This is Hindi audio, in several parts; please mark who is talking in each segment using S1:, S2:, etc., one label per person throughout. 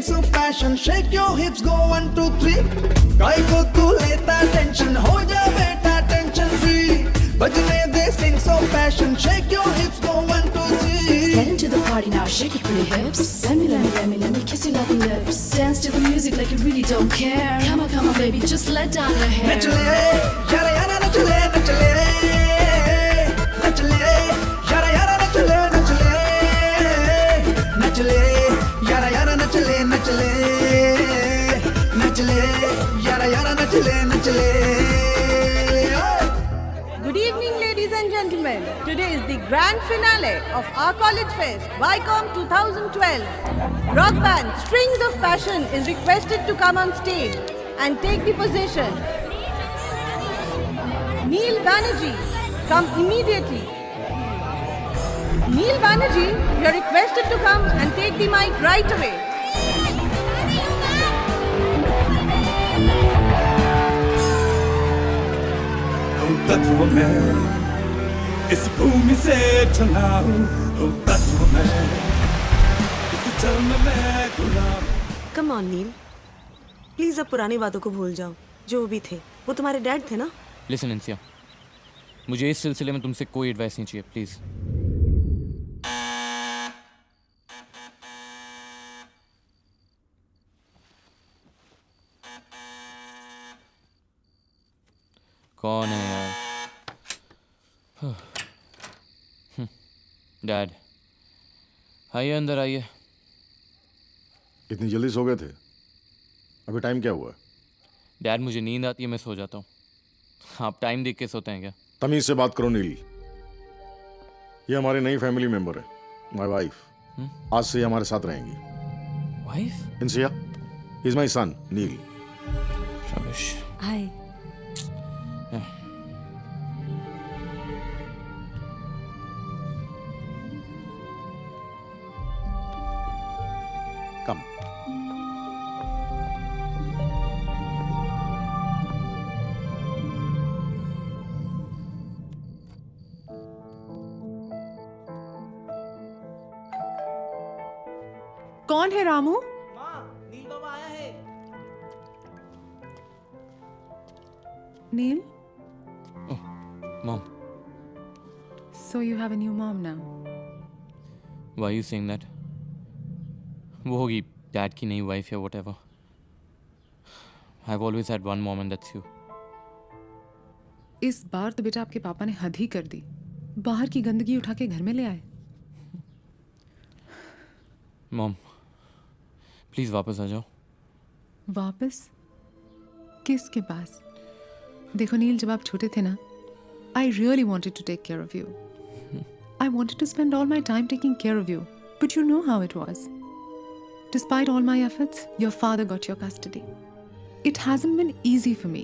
S1: stings of passion. Shake your hips, go 1, 2, 3. काय को तू लेता टेंशन, हो जा बेटा टेंशन free. बजने दे stings of passion. Shake your hips, go 1, 2, 3.
S2: Get into the party now, shake your pretty hips. Let me kiss your lovely lips. Dance to the music like you really don't care. Come on, baby, just let down your hair.
S1: नच ले, यारा यारा नच ले, नच ले. नच ले, यारा यारा नच ले, नच ले. नच ले, यारा यारा नच ले, नच ले. नच ले, यारा यारा नच ले, नच ले.
S3: Good evening, ladies and gentlemen. Today is the grand finale of our college fest, Vycom 2012. Rock band Strings of Passion is requested to come on stage and take the position. Neil Banerjee, come immediately. Neil Banerjee, you are requested to come and take the mic right away.
S4: तत्व में इस भूमि से चला हूँ, तत्व में इस जल में मैं गुलाम.
S5: कम ऑन नील, प्लीज अब पुरानी बातों को भूल जाओ. जो भी थे वो तुम्हारे डैड थे ना.
S6: लिसन इंसिया, मुझे इस सिलसिले में तुमसे कोई एडवाइस नहीं चाहिए प्लीज. कौन है यार? डैड आइए, अंदर आइए.
S7: इतनी जल्दी सो गए थे? अभी टाइम क्या हुआ?
S6: डैड मुझे नींद आती है, मैं सो जाता हूँ. आप टाइम देख के सोते हैं क्या?
S7: तमीज से बात करो नील. ये हमारी नई फैमिली मेंबर है, माय वाइफ. आज से ये हमारे साथ रहेंगी.
S6: Wife?
S7: Insiya, he is my son Neel.
S6: शाबाश.
S5: हाय.
S7: कम.
S8: कौन है रामू?
S9: नील बाबा आया है.
S8: नील?
S6: Mom.
S8: So you have a new mom now.
S6: Why are you saying that? वो होगी डैड की नई वाइफ या whatever. I've always had one mom and that's you.
S8: इस बार तो बेटा आपके पापा ने हद ही कर दी. बाहर की गंदगी उठा के घर में ले आए.
S6: मॉम प्लीज वापस आ जाओ.
S8: वापस? किसके पास? देखो नील, जब आप छोटे थे ना, I really wanted to take care of you. I wanted to spend all my time taking care of you. But you know how it was. Despite all my efforts, your father got your custody. It hasn't been easy for me.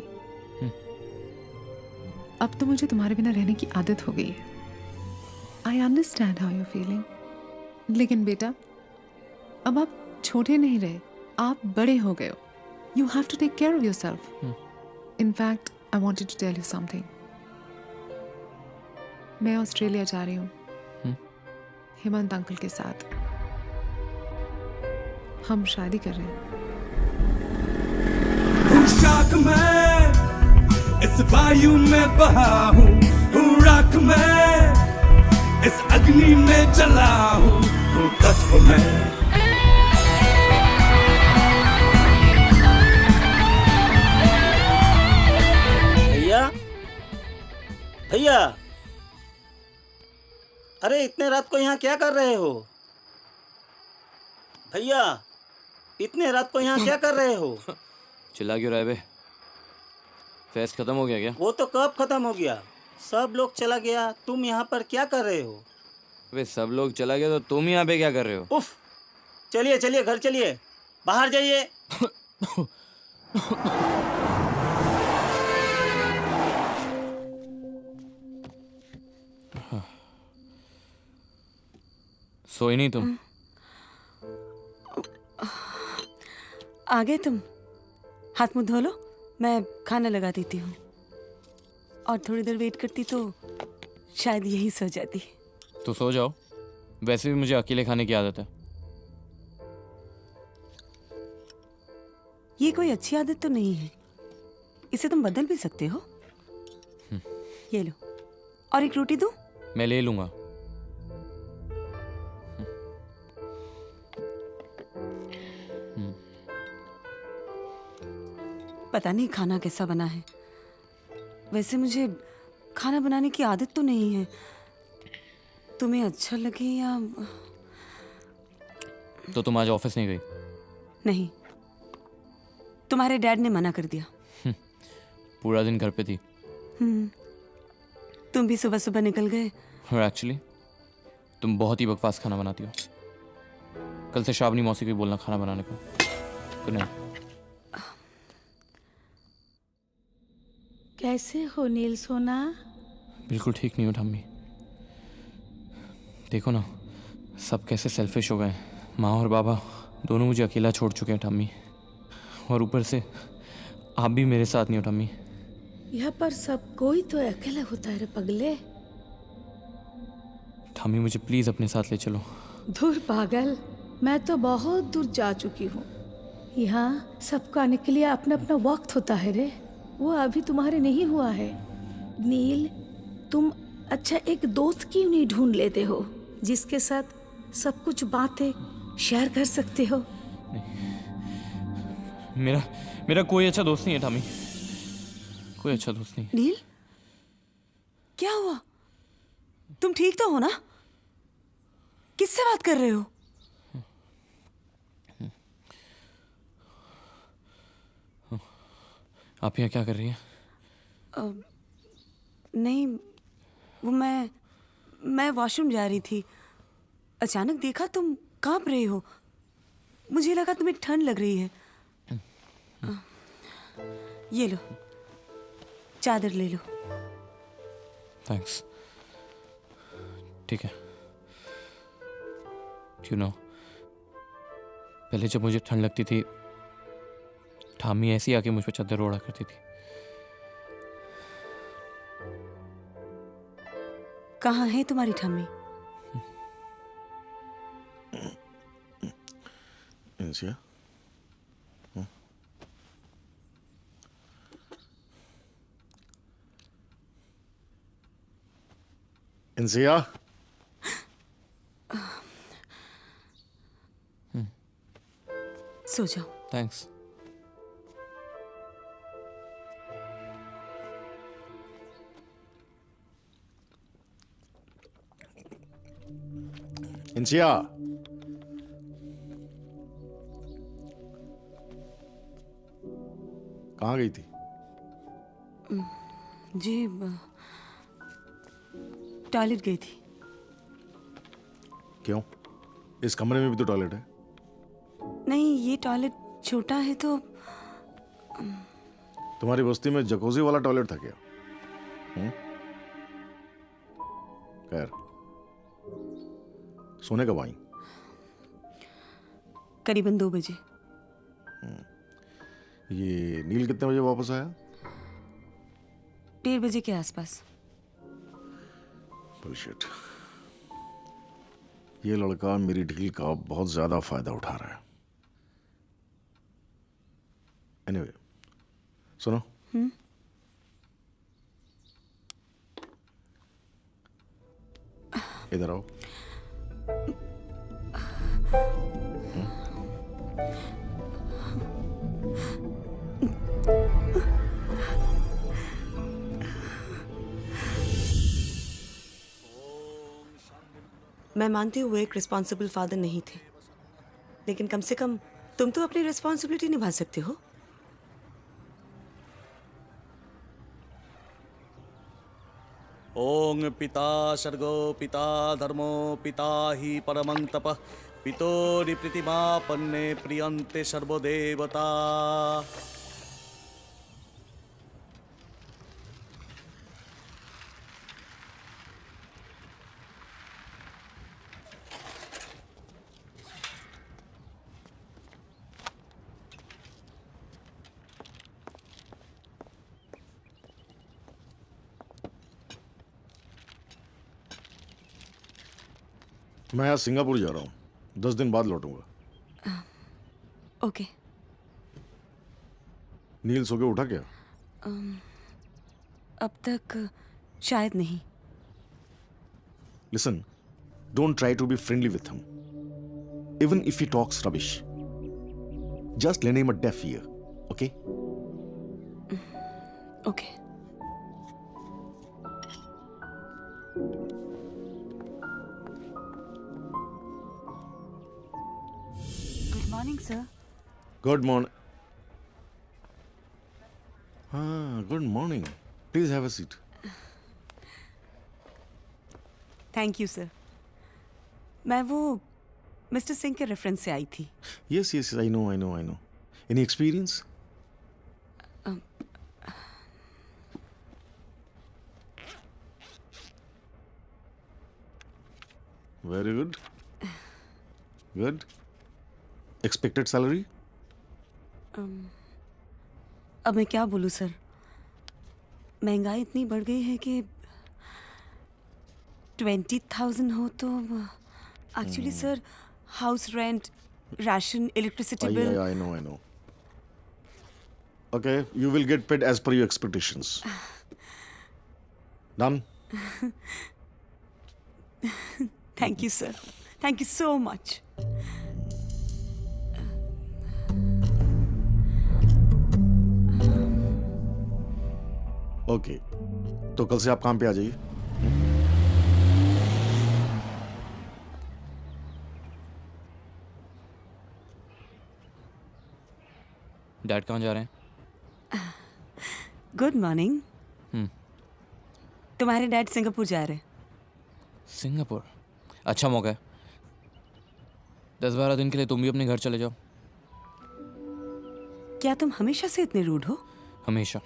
S8: अब तो मुझे तुम्हारे बिना रहने की आदत हो गई है. I understand how you're feeling. लेकिन बेटा, अब आप छोटे नहीं रहे, आप बड़े हो गए हो. You have to take care of yourself. In fact, I wanted to tell you something. मैं ऑस्ट्रेलिया जा रही हूँ हेमंत अंकल के साथ. हम शादी कर रहे हैं.
S4: शाख में इस वायु में बहा हूँ, राख में इस अग्नि में जला हूँ, तत्व में.
S9: भैया, भैया, अरे इतने रात को यहाँ क्या कर रहे हो? भैया, इतने रात को यहाँ क्या कर रहे हो?
S6: चिल्ला क्यों रहा है बे? फेस्ट खत्म हो गया क्या?
S9: वो तो कब खत्म हो गया, सब लोग चला गया, तुम यहाँ पर क्या कर रहे हो?
S6: वे सब लोग चला गया तो तुम यहाँ पे क्या कर रहे हो?
S9: उफ, चलिए चलिए घर चलिए, बाहर जाइए.
S6: सोई नहीं तुम?
S5: आ गए तुम? हाथ मुंह धो लो, मैं खाना लगा देती हूँ. और थोड़ी देर वेट करती तो शायद यही सो जाती.
S6: तो सो जाओ, वैसे भी मुझे अकेले खाने की आदत है.
S5: ये कोई अच्छी आदत तो नहीं है, इसे तुम बदल भी सकते हो। ये लो, और एक रोटी दूं?
S6: मैं ले लूँगा।
S5: पता नहीं खाना कैसा बना है। वैसे मुझे खाना बनाने की आदत तो नहीं है। तुम्हें अच्छा लगे या
S6: तो तुम आज ऑफिस नहीं गई?
S5: नहीं, तुम्हारे डैड ने मना कर दिया।
S6: पूरा दिन घर पे थी।
S5: तुम भी सुबह सुबह निकल गए।
S6: और एक्चुअली तुम बहुत ही बकवास खाना बनाती हो। कल से श्रावणी मौसी को भी बोलना खाना बनाने को। Good night.
S2: कैसे हो नील सोना?
S6: बिल्कुल ठीक नहीं हो ठम्मी। देखो ना, सब कैसे सेल्फिश हो गए हैं। माँ और बाबा दोनों मुझे अकेला छोड़ चुके हैं ठम्मी, और ऊपर से आप भी मेरे साथ नहीं हो ठम्मी।
S2: यहाँ पर सब कोई तो अकेला होता है रे पगले।
S6: ठम्मी मुझे प्लीज़ अपने साथ ले चलो।
S2: दूर पागल, मैं तो बहुत दूर जा चुकी हूँ। यहाँ सबको आने के लिए अपना अपना वक्त होता है रे, वो अभी तुम्हारे नहीं हुआ है। नील, तुम अच्छा एक दोस्त क्यों नहीं ढूंढ लेते हो जिसके साथ सब कुछ बातें शेयर कर सकते हो?
S6: मेरा कोई अच्छा दोस्त नहीं है ठम्मी, कोई अच्छा दोस्त नहीं।
S5: नील, क्या हुआ? तुम ठीक तो हो ना? किससे बात कर रहे हो?
S6: आप यहाँ क्या कर रही हैं?
S5: नहीं, वो मैं वॉशरूम जा रही थी। अचानक देखा तुम कांप रहे हो, मुझे लगा तुम्हें ठंड लग रही है। ये लो, चादर ले लो।
S6: थैंक्स। ठीक है। यू नो, पहले जब मुझे ठंड लगती थी, ठामी ऐसी आके मुझ पर चादर ओढ़ा करती थी।
S5: कहाँ है तुम्हारी ठम्मी?
S7: इंसिया, इंसिया,
S5: सो जाओ।
S6: थैंक्स।
S7: इंसिया, कहाँ गई थी?
S5: जी, टॉयलेट गई थी।
S7: क्यों? इस कमरे में भी तो टॉयलेट है।
S5: नहीं, ये टॉयलेट छोटा है तो।
S7: तुम्हारी बस्ती में जकोजी वाला टॉयलेट था क्या? खैर, सोने कब आई?
S5: करीबन 2 बजे।
S7: ये नील कितने बजे वापस आया?
S5: 1:30 बजे के आसपास।
S7: बुलशिट। ये लड़का मेरी ढील का बहुत ज्यादा फायदा उठा रहा है। एनीवे, सुनो। इधर आओ।
S5: मैं मानती हूँ वो एक रिस्पॉन्सिबल फादर नहीं थे, लेकिन कम से कम तुम तो अपनी रिस्पॉन्सिबिलिटी निभा सकते हो।
S10: ओं पिता सर्गो पिता धर्मो पिता हि परमं तपः पितोरि प्रीतिमापन्ने प्रियन्ते सर्वदेवता।
S7: मैं आज सिंगापुर जा रहा हूँ, 10 दिन बाद लौटूंगा।
S5: ओके।
S7: नील सो के उठा क्या?
S5: अब तक शायद नहीं।
S7: Listen, don't try to be friendly with him. Even if he talks rubbish. Just lend him a deaf ear, okay?
S5: Okay. Good morning sir.
S7: Good morning. Good morning. Please have a seat.
S5: Thank you sir. मैं वो मिस्टर सिंह के रेफरेंस से आई थी।
S7: Yes, I know. Any experience? Very good. Good. Expected salary?
S5: अब मैं क्या बोलूँ सर, महंगाई इतनी बढ़ गई है कि 20,000 हो तो actually sir house rent, ration, electricity bill.
S7: I know. Okay, you will get paid as per your expectations. Done?
S5: Thank you sir, thank you so much.
S7: Okay. तो कल से आप काम पे आ जाइए।
S6: डैड कहाँ जा रहे हैं?
S5: Good morning. तुम्हारे डैड सिंगापुर जा रहे हैं।
S6: सिंगापुर? अच्छा मौका है। 10-12 दिन के लिए तुम भी अपने घर चले जाओ।
S5: क्या तुम हमेशा से इतने रूड हो?
S6: हमेशा।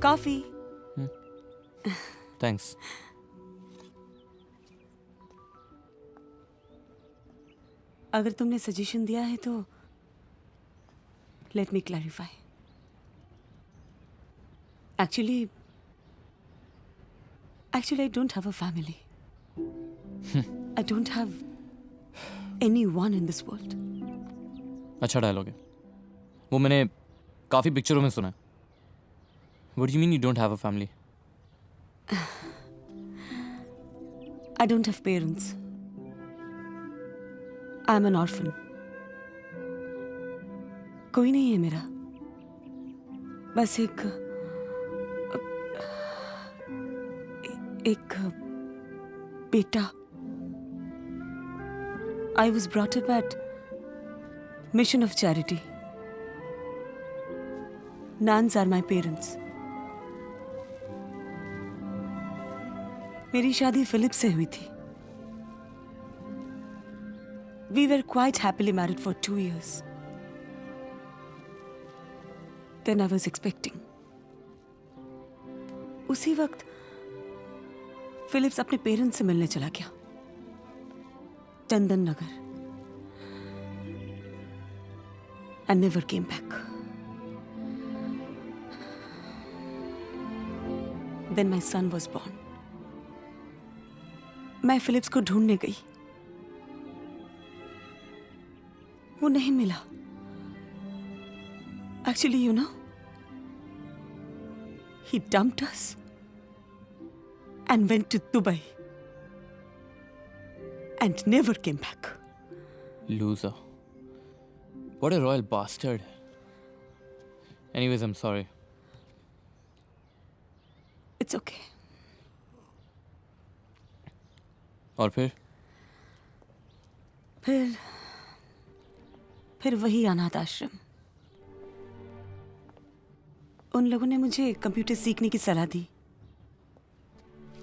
S5: कॉफी।
S6: थैंक्स।
S5: अगर तुमने सजेशन दिया है तो let me clarify. Actually I don't have a family. I don't have anyone in this world.
S6: अच्छा डायलॉग है वो, मैंने काफ़ी पिक्चरों में सुना है। What do you mean you don't have a family?
S5: I don't have parents. I'm an orphan. कोई नहीं है मेरा, बस एक बेटा। I was brought up at Mission of Charity. Nans are my parents. मेरी शादी फिलिप से हुई थी। We were quite happily married for 2 years. Then I was expecting. उसी वक्त फिलिप्स अपने पेरेंट्स से मिलने चला गया, Chandan Nagar, and never came back. Then my son was born. मैं फिलिप्स को ढूंढने गई, वो नहीं मिला। Actually, you know, he dumped us and went to Dubai and never came back.
S6: Loser. What a royal bastard. Anyways, I'm sorry.
S5: It's okay.
S6: और फिर
S5: वही अनाथ आश्रम। उन लोगों ने मुझे कंप्यूटर सीखने की सलाह दी,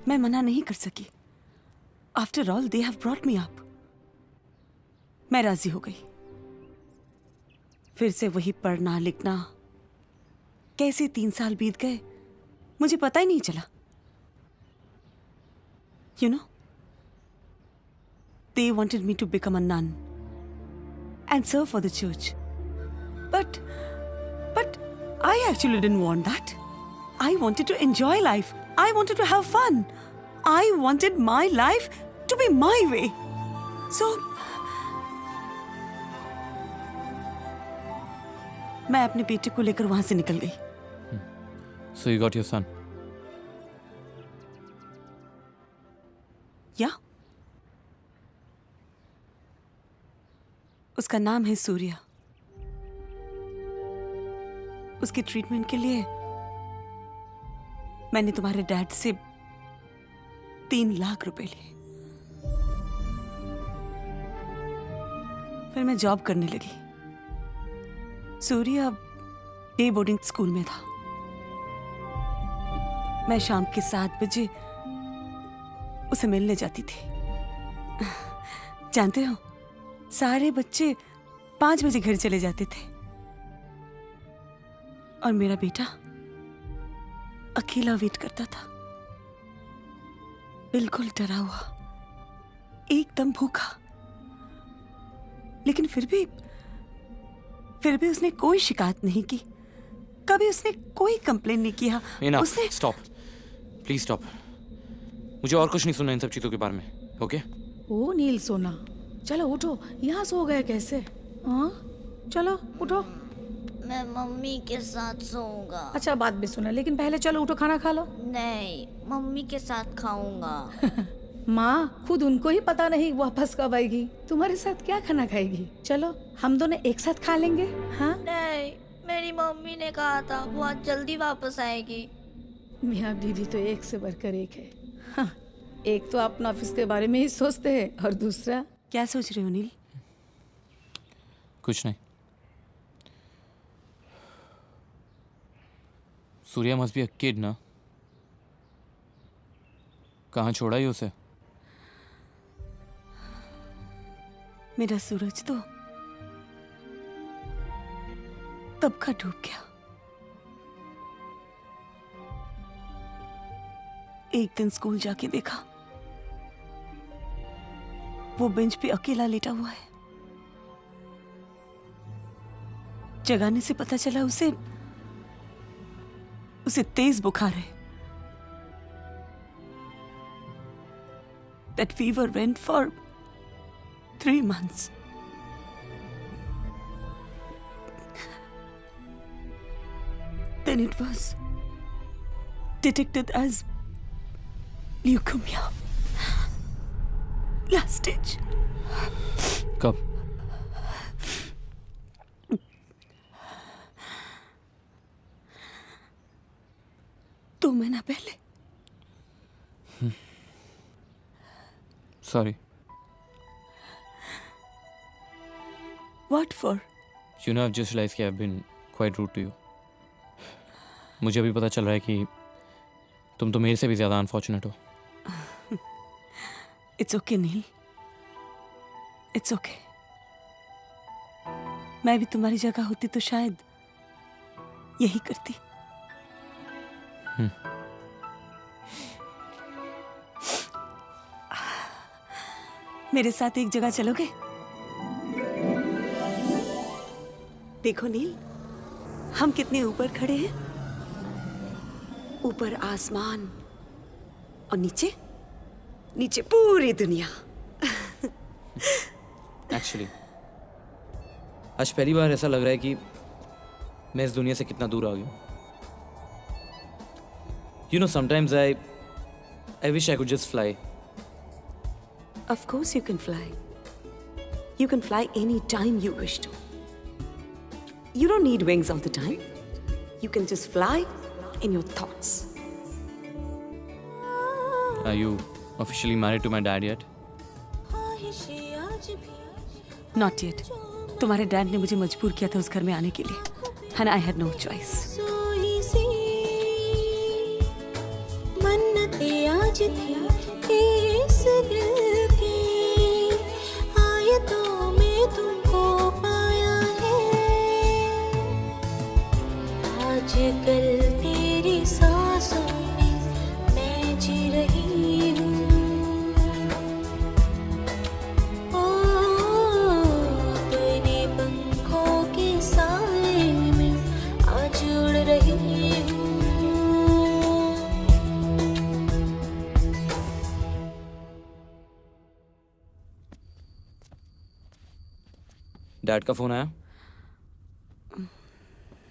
S5: मैं मना नहीं कर सकी। After all they have brought me up. मैं राजी हो गई। फिर से वही पढ़ना लिखना। कैसे 3 साल बीत गए मुझे पता ही नहीं चला। You know, they wanted me to become a nun and serve for the church. But I actually didn't want that. I wanted to enjoy life. I wanted to have fun. I wanted my life to be my way. So, मैं अपने बेटे को लेकर वहां से निकल गई।
S6: So you got your son.
S5: या उसका नाम है सूर्या। उसके ट्रीटमेंट के लिए मैंने तुम्हारे डैड से 3 लाख रुपए लिए। फिर मैं जॉब करने लगी। सूर्या डे बोर्डिंग स्कूल में था। मैं शाम के 7 बजे उसे मिलने जाती थी। जानते हो, सारे बच्चे 5 बजे घर चले जाते थे और मेरा बेटा अकेला वेट करता था, बिल्कुल डरा हुआ, एकदम भूखा। लेकिन फिर भी उसने कोई शिकायत नहीं की। कभी उसने कोई कंप्लेन नहीं किया। उसने
S6: स्टॉप, प्लीज स्टॉप। मुझे और कुछ नहीं सुनना इन सब चीजों के बारे में। ओके?
S2: ओ नील सोना, चलो उठो। यहाँ सो गए कैसे? हाँ चलो उठो।
S11: मैं मम्मी के साथ सोऊंगा।
S2: अच्छा बात भी सुना, लेकिन पहले चलो उठो, खाना खा लो।
S11: नहीं, मम्मी के साथ खाऊंगा।
S2: माँ खुद उनको ही पता नहीं वापस कब आएगी, तुम्हारे साथ क्या खाना खाएगी। चलो हम दोनों एक साथ खा लेंगे। हाँ
S11: नहीं, मेरी मम्मी ने कहा था वो आज जल्दी वापस आएगी।
S2: मियाँ बीवी तो एक से बढ़कर एक है। हाँ, एक तो अपना ऑफिस के बारे में ही सोचते हैं और दूसरा।
S5: क्या सोच रहे हो नील?
S6: कुछ नहीं। Surya must be a kid ना? कहाँ छोड़ा ही उसे?
S5: मेरा सूरज तो तब का डूब गया। एक दिन स्कूल जाके देखा वो बेंच पे अकेला लेटा हुआ है। जगाने से पता चला उसे तेज बुखार है। That fever went for 3 months. Then it was detected as leukemia. Last stage.
S6: कब?
S5: दो महीना पहले।
S6: Sorry.
S5: What for?
S6: You know, I've just realized that I've been quite rude to you. मुझे अभी पता चल रहा है कि तुम तो मेरे से भी ज़्यादा अनफॉर्चुनेट हो।
S5: It's okay, nil. It's okay. मैं भी तुम्हारी जगह होती तो शायद यही करती। मेरे साथ एक जगह चलोगे? देखो नील, हम कितने ऊपर खड़े हैं। ऊपर आसमान और नीचे पूरी दुनिया।
S6: एक्चुअली आज पहली बार ऐसा लग रहा है कि मैं इस दुनिया से कितना दूर आ गया हूँ। You know, sometimes I wish I could just fly.
S5: Of course you can fly. You can fly any time you wish to. You don't need wings all the time. You can just fly in your thoughts.
S6: Are you officially married to my dad yet?
S5: Not yet. तुम्हारे डैड ने मुझे मजबूर किया था उस घर में आने के लिए, and I had no choice.
S11: मन्नतें आज थी इस दिल की, आयतों में तुमको पाया है।
S6: डैड का फोन आया?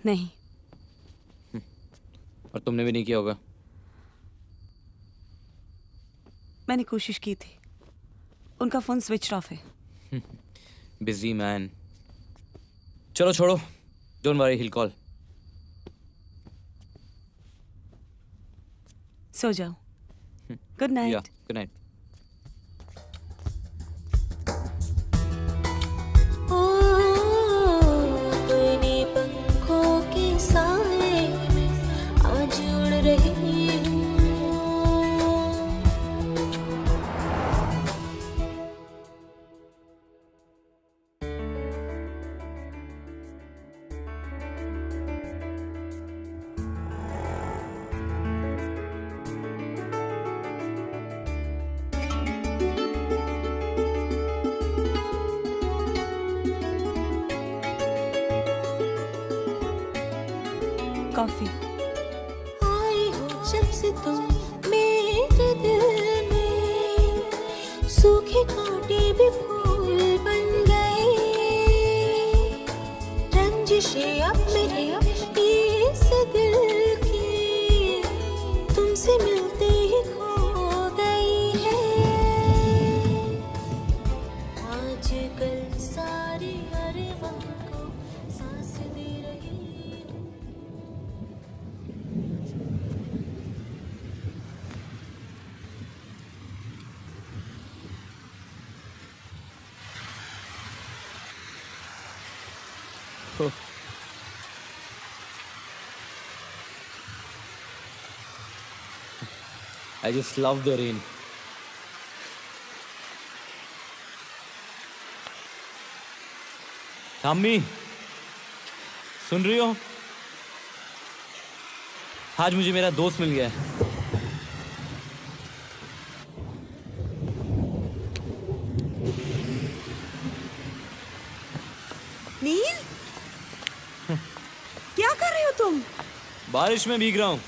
S5: नहीं।
S6: और तुमने भी नहीं किया होगा?
S5: मैंने कोशिश की थी, उनका फोन स्विच ऑफ है।
S6: Busy man. चलो छोड़ो, डोंट वरी, हिल कॉल।
S5: सो जाओ। Good night.
S6: या गुड नाइट।
S11: अपने पंखों के साए में आज उड़ रही हूँ।
S5: कॉफी।
S11: आई हो जब से तुम मेरे दिल में, सूखे कांटे भी फूल बन गए। रंजिशें अब मेरे इस दिल की तुमसे मिलते ही खो गई है। आजकल सारे अरमान को सांस दे रही हूँ।
S6: I just love the rain. अम्मी, सुन रही हो? आज मुझे मेरा दोस्त मिल गया है।
S5: नील, क्या कर रहे हो तुम?
S6: बारिश में भीग रहा हूँ।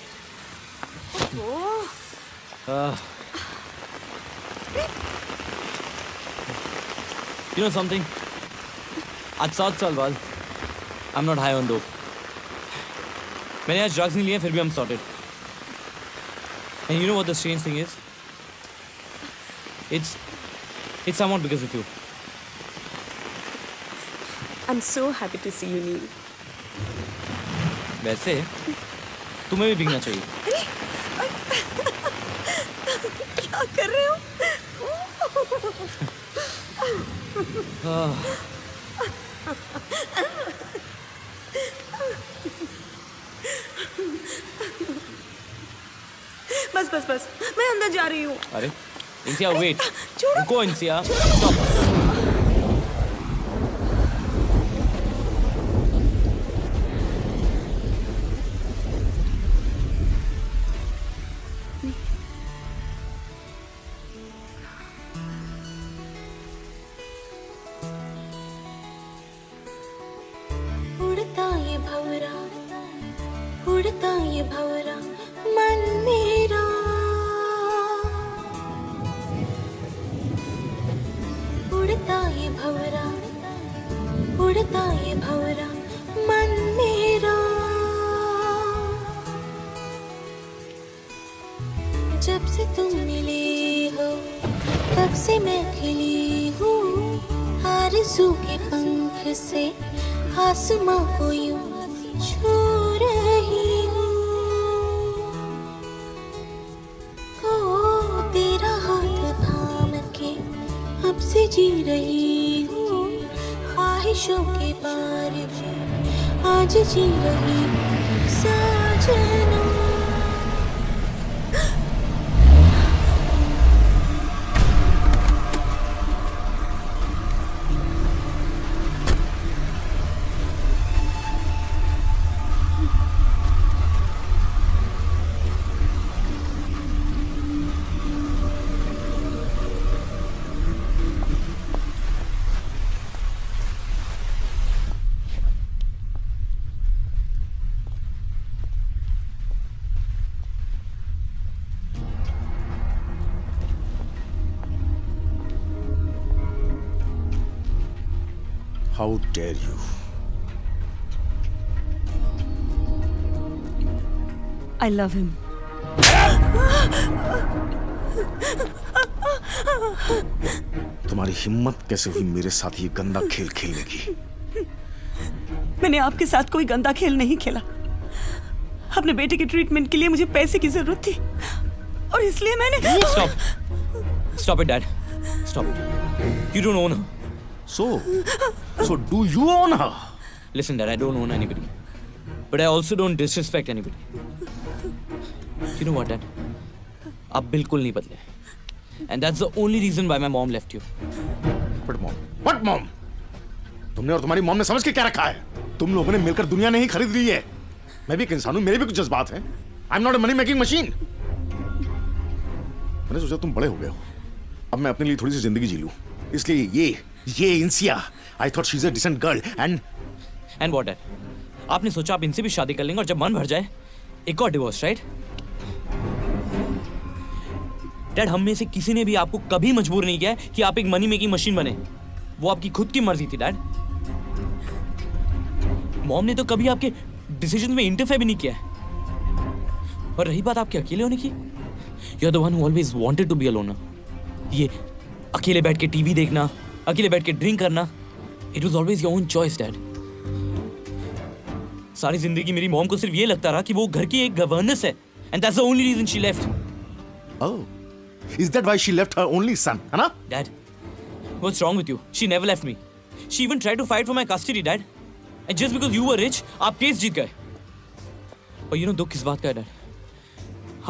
S6: You know something? आज 7 साल बाद I'm not high on dope. मैंने आज ड्रग्स नहीं लिए, फिर भी I'm sorted. And you know what the strange thing is? It's somewhat because of you.
S5: I'm so happy to see you, Neil.
S6: वैसे तुम्हें भी भीगना चाहिए।
S5: क्या कर रहे हो? बस बस बस, मैं अंदर जा रही हूँ।
S6: अरे इंसिया, वेट,
S5: छोड़ो।
S6: रुको इंसिया, स्टॉप।
S11: उड़ता ये भंवरा मन मेरा, उड़ता ये भंवरा, उड़ता ये भंवरा मन मेरा। जब से तुम मिले हो तब से मैं खिली हूँ, आरज़ू के पंख से आसमां को यूं छू रही हूँ। ओ तेरा हाथ थाम के अब से जी रही हूँ, ख्वाहिशों के पार भी आज जी रही हूँ साजना।
S7: How dare you?
S5: I love him.
S7: तुम्हारी हिम्मत कैसे हुई मेरे साथ ये गंदा खेल खेलने की?
S5: मैंने आपके साथ कोई गंदा खेल नहीं खेला। अपने बेटे के ट्रीटमेंट के लिए मुझे पैसे की जरूरत थी और इसलिए मैंने
S6: Stop it, Dad. Stop it. You don't own her.
S7: So do you own her?
S6: Listen, Dad, I don't own anybody. But I also don't disrespect anybody. You know what, Dad? आप बिल्कुल नहीं बदले. And that's the only reason why my mom left you.
S7: What mom? तुमने और तुम्हारी मॉम ने समझ के क्या रखा है? तुम लोगों ने मिलकर दुनिया नहीं खरीद ली है. मैं भी एक इंसान हूं, मेरे भी कुछ जज्बात हैं. I'm not a money making machine. मैंने सोचा तुम बड़े हो गए हो. अब मैं अपने लिए थोड़ी सी जिंदगी जी लूं. इसलिए ये इंसिया. I thought she's a decent girl
S6: and what, Dad? आपने सोचा आप इनसे भी शादी कर लेंगे और जब मन भर जाए एक और डिवोर्स, राइट? डैड, हम में से किसी ने भी आपको कभी मजबूर नहीं किया है कि आप एक मनी मेकिंग मशीन बने. वो आपकी खुद की मर्जी थी, डैड. मॉम ने तो कभी आपके डिसीजन में इंटरफेयर भी नहीं किया है. और रही बात आपके अकेले होने की, you are the one who always wanted to be alone. ये अकेले बैठ के टीवी देखना, अकेले बैठ के ड्रिंक करना, it was always your own choice, dad. सारी जिंदगी मेरी मॉम को सिर्फ ये लगता रहा कि वो घर की एक गवर्नेंस है, and that's the only reason she left.
S7: Oh, is that why she left her only son, है ना?
S6: Dad, what's wrong with you? She never left me. She even tried to fight for my custody, Dad. And just because you were rich, आप केस जीत गए. और you know दुख किस बात का है, Dad?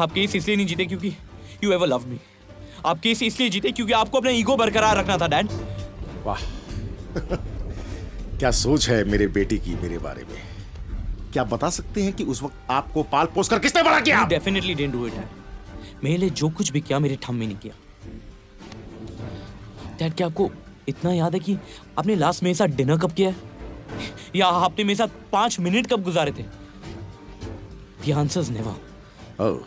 S6: आप केस इसलिए नहीं जीते क्योंकि you ever loved me. आप केस इसलिए जीते क्योंकि आपको अपना ईगो बरकरार रखना था, Dad.
S7: वाह. क्या सोच है मेरे बेटे की मेरे बारे में? क्या आप बता सकते हैं कि उस वक्त आपको पाल पोस कर किसने बड़ा किया?
S6: You definitely didn't do it, Dad. मेरे लिए जो कुछ भी किया मेरे ठम में नहीं किया. डैड, क्या आपको इतना याद है कि आपने लास्ट मेरे साथ डिनर कब किया है? या आपने मेरे साथ 5 मिनट कब गुजारे थे? The answer is never.
S7: Oh,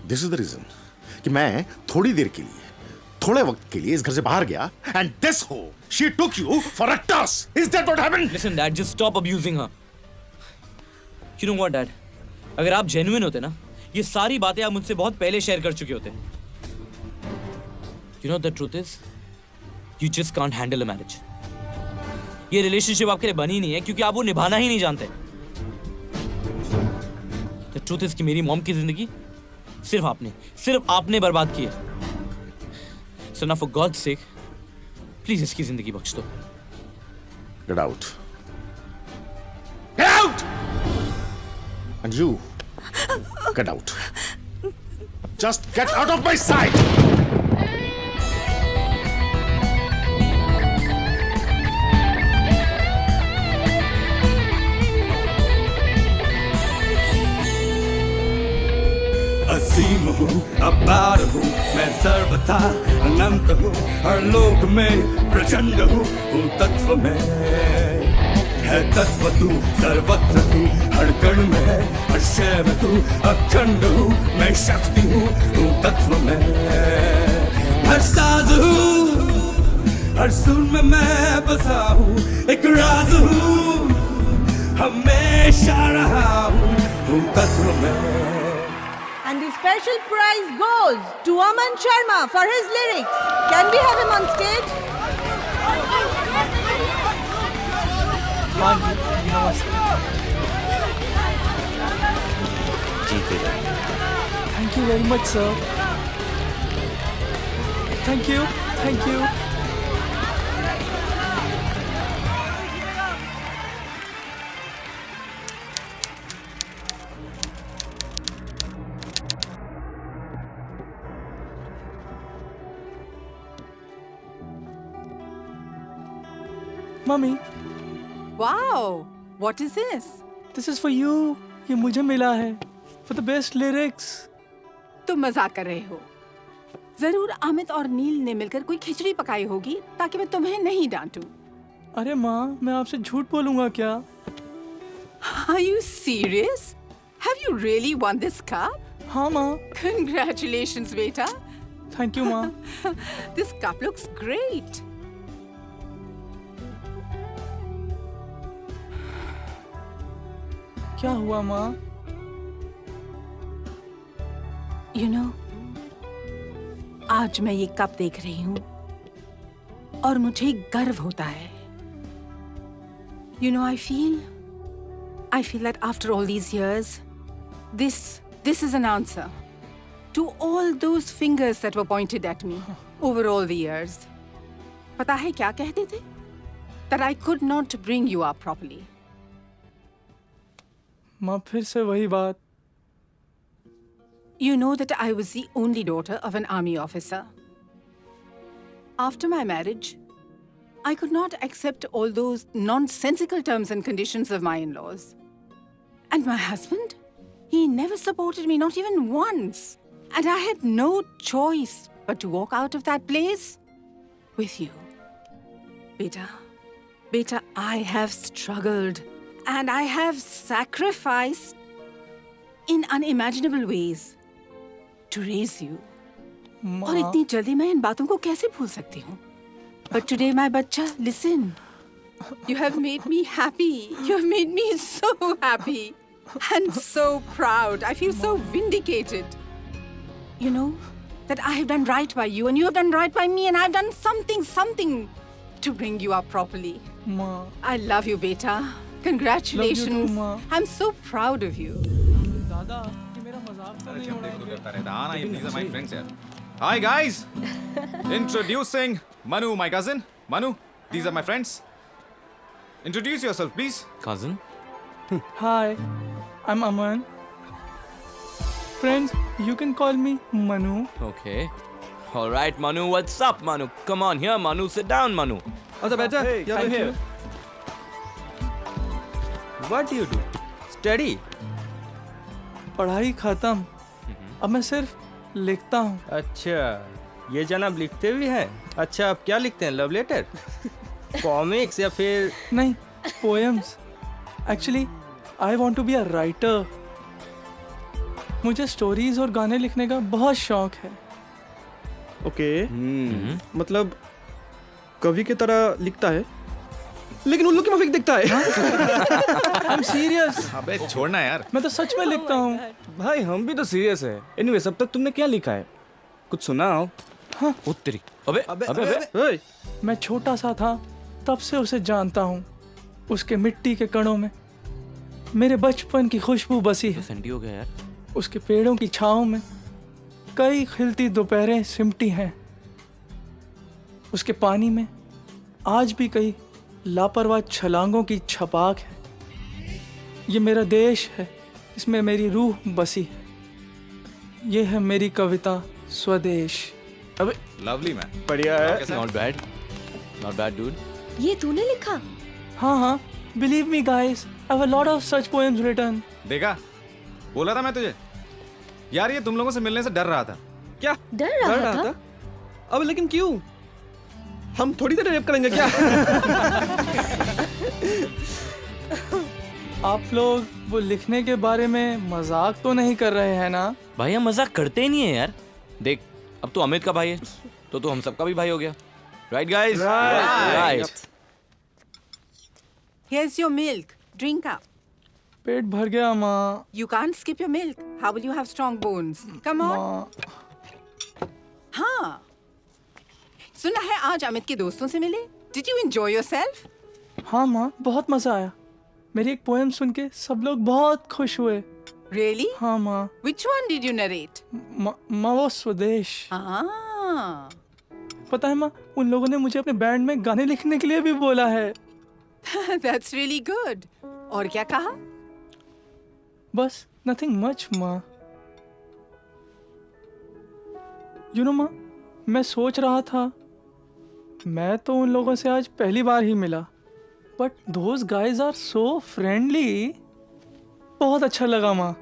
S7: this is the reason कि मैं थोड़ी देर के लिए, थोड़े वक्त के लिए इस घर से बाहर गया and this hoe, she took you for a toss. Is that what happened?
S6: Listen, Dad, just stop abusing her. You know what, Dad? अगर आप genuine होते ना, ये सारी बातें आप मुझसे बहुत पहले शेयर कर चुके होते. You know the truth is, you just can't handle a marriage. ये रिलेशनशिप आपके लिए बनी नहीं है क्योंकि आप वो निभाना ही नहीं जानते. The truth is कि मेरी मॉम की जिंदगी सिर्फ आपने बर्बाद की है. So now for God's sake, please इसकी जिंदगी बख्श दो.
S7: Get out. Get out! And you, get out. Just get out of my sight!
S4: असीम हूँ, अपार हूँ, मैं सर्वथा अनंत हूँ, हर लोक में प्रचंड हूँ तत्व में है तत्व तू, सर्वत्र तू, हर कण में है, हर शय में तू, अखंड हूँ, मैं शक्ति हूँ तत्व में, हर साज हूँ, हर सुर में मैं बसा हूँ, एक राज हूँ, हमेशा रहा हूँ तत्व में.
S3: And the special prize goes to Aman Sharma for his lyrics. Can we have him on stage?
S6: Thank you very much, sir. Thank you. Thank you. Mummy,
S12: Wow, what is this?
S6: this is for you. ये मुझे मिला है. For the best lyrics.
S12: तुम मजाक कर रहे हो. जरूर अमित और नील ने मिलकर कोई खिचड़ी पकाई होगी ताकि मैं तुम्हें नहीं डांटूं.
S6: अरे माँ, मैं आपसे झूठ बोलूँगा क्या?
S12: Are you serious? Have you really won this cup?
S6: हाँ माँ.
S12: Congratulations, beta.
S6: Thank you, माँ.
S12: This cup looks great.
S1: क्या हुआ माँ?
S12: You know, आज मैं ये कप देख रही हूँ और मुझे गर्व होता है. You know, I feel that after all these years, this is an answer to all those fingers that were pointed at me over all the years. पता है क्या कहते थे? That I could not bring you up properly.
S1: माँ फिर से वही बात.
S12: You know that I was the only daughter of an army officer. After my marriage, I could not accept all those nonsensical terms and conditions of my in-laws. And my husband? He never supported me, not even once. And I had no choice but to walk out of that place with you. Beta, I have struggled and I have sacrificed in unimaginable ways to raise you. और इतनी जल्दी मैं इन बातों को कैसे भूल सकती हूँ? But today, my bachcha, listen. You have made me happy. You have made me so happy and so proud. I feel so vindicated. You know that I have done right by you and you have done right by me and I've done something to bring you up properly.
S1: Ma.
S12: I love you, beta. Congratulations.
S1: Love you too, Ma.
S12: I'm so proud of you.
S1: दादा, ये मेरा मजाक तो नहीं उड़ा
S10: These are my friends here. Hi guys. Introducing Manu, my cousin. Manu, these are my friends. Introduce yourself, please.
S6: Cousin?
S1: Hi, I'm Aman. Friends, you can call me Manu.
S6: Okay. All right, Manu. What's up, Manu? Come on here, Manu. Sit down, Manu.
S10: अच्छा बेटा,
S1: Thank you.
S10: What do you do? Study.
S1: पढ़ाई खत्म. अब मैं सिर्फ लिखता हूँ.
S13: अच्छा, ये जनाब लिखते भी हैं. अच्छा, आप क्या लिखते हैं? लव लेटर, कॉमिक्स या फिर?
S1: नहीं, poems. Actually, I want to be a writer. मुझे स्टोरीज और गाने लिखने का बहुत शौक है.
S14: ओके, मतलब कवि की तरह लिखता है, लेकिन उल्लू की माफिक दिखता है.
S1: I'm serious.
S10: अबे छोड़ना यार.
S1: मैं तो सच में लिखता हूँ.
S13: भाई हम भी तो सीरियस है. एनीवे, अब तक तुमने क्या लिखा है? कुछ सुनाओ.
S1: हाँ.
S6: उत्तरी. अबे.
S1: मैं छोटा सा था तब से उसे जानता हूँ. उसके मिट्टी के कणों में मेरे बचपन की खुशबू बसी है.
S6: सैंडी हो गया यार.
S1: उसके पेड़ों की छाँव में कई खिलती दोपहरें सिमटी हैं. उसके पानी में आज भी कई लापरवाह छलांगों की छपाक है. ये मेरा देश है, इसमें मेरी रूह बसी है. ये है मेरी कविता स्वदेश.
S10: अबे लवली मैन.
S13: बढ़िया है.
S6: Not bad. Not bad, dude.
S2: ये तूने लिखा?
S1: हाँ, believe me guys, I have a lot of such poems written.
S10: देखा, बोला था मैं तुझे. यार ये तुम लोगों से मिलने से डर रहा था.
S14: क्या?
S2: डर रहा था?
S14: अब लेकिन क्यों? हम थोड़ी देर रेप करेंगे क्या?
S1: आप लोग वो लिखने के बारे में मजाक तो नहीं कर रहे हैं ना?
S6: भाई हम मजाक करते ही नहीं है यार. देख, अब तो अमित का भाई है तो हम सबका भी भाई हो गया. Right, guys? Right.
S12: Here's your milk. Drink up.
S1: पेट भर गया माँ.
S12: You can't skip your milk. How will you have strong bones? Come on.
S1: माँ,
S12: हाँ. सुना है आज अमित के दोस्तों से मिले? Did you enjoy yourself?
S1: हाँ माँ, बहुत मजा आया. मेरी एक पोएम सुन के सब लोग बहुत खुश हुए.
S12: Really?
S1: हाँ माँ.
S12: Which one did you narrate?
S1: माँ वो स्वदेश.
S12: Ah.
S1: पता है माँ, उन लोगों ने मुझे अपने बैंड में गाने लिखने के लिए भी बोला है.
S12: That's really good. और क्या कहा?
S1: बस nothing much माँ. You know माँ, मैं सोच रहा था मैं तो उन लोगों से आज पहली बार ही मिला. But those guys are so friendly. बहुत अच्छा लगा माँ.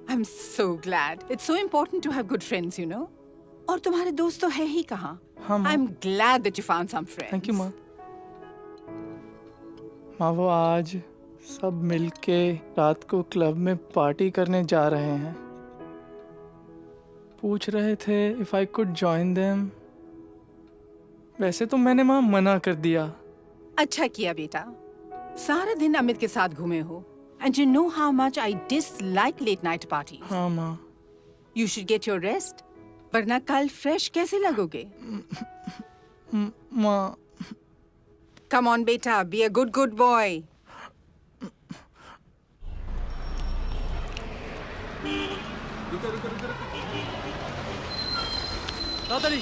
S12: I'm so glad. It's so important to have good friends, you know. और तुम्हारे दोस्त तो है ही कहाँ?
S1: हाँ माँ.
S12: I'm glad that you found some friends.
S1: Thank you माँ. माँ वो आज सब मिलके रात को क्लब में पार्टी करने जा रहे हैं. पूछ रहे थे if I could join them. वैसे तो मैंने माँ मना कर दिया.
S12: अच्छा किया बेटा. सारा दिन अमित के साथ घूमे हो. And you know how much I dislike late night parties.
S13: हाँ माँ.
S12: You should get your rest. वरना कल fresh कैसे लगोगे?
S13: माँ.
S12: Come on, beta, be a good boy.
S6: ताड़ाताड़ी.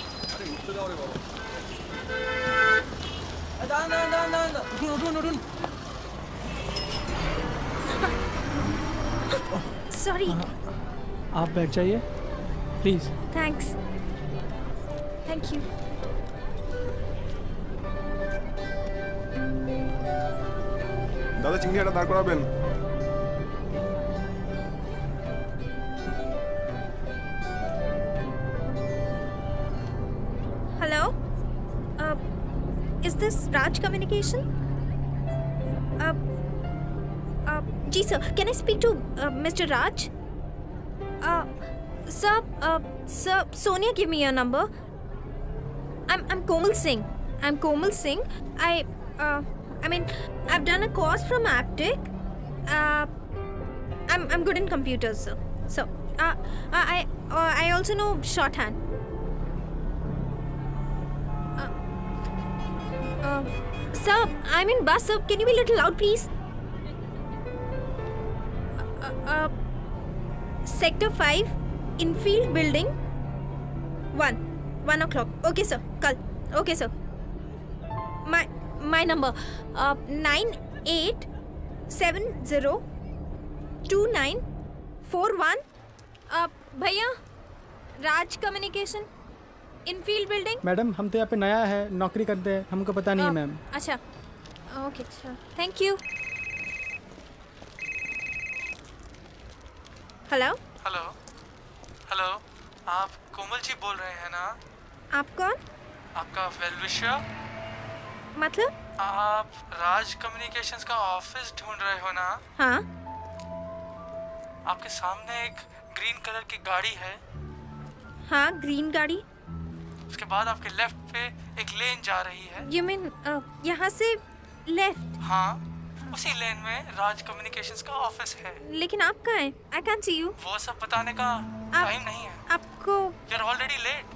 S6: उठून.
S11: सॉरी।
S13: आप बैठ जाइए, प्लीज.
S11: थैंक्स। Thank you.
S14: दादा चिंगड़ी आटा दाঁড় করাবেন।
S11: Hello? Is this Raj Communication? Ji sir, can I speak to Mr. Raj? Sir, Sonia gave me your number. I'm Komal Singh. I mean, I've done a course from Aptic. I'm good in computers, sir. So, I also know shorthand. Sir, I'm in bus, sir. Can you be a little loud, please? Sector 5, Infield Building, 1 o'clock. Okay, sir. Kal. Okay, sir. My number 98702941. भैया, राज कम्युनिकेशन, इनफील्ड बिल्डिंग.
S13: मैडम, हम तो यहाँ पे नया है, नौकरी करते हैं, हमको पता नहीं है मैम.
S11: अच्छा, ओके, अच्छा, थैंक यू. हेलो.
S13: आप कोमल जी बोल रहे हैं ना?
S11: आप कौन?
S13: आपका वेल विशर.
S11: मतलब?
S13: आप राज कम्युनिकेशंस का ऑफिस ढूंढ रहे हो ना?
S11: हाँ.
S13: आपके सामने एक ग्रीन कलर की गाड़ी है.
S11: हाँ, ग्रीन गाड़ी.
S13: उसके बाद आपके लेफ्ट पे एक लेन जा रही है.
S11: You mean यहाँ से लेफ्ट?
S13: हाँ, उसी लेन में राज कम्युनिकेशंस का ऑफिस है.
S11: लेकिन आप कहाँ हैं? I can't see you.
S13: वो सब बताने का टाइम नहीं है.
S11: आपको?
S13: You're already late.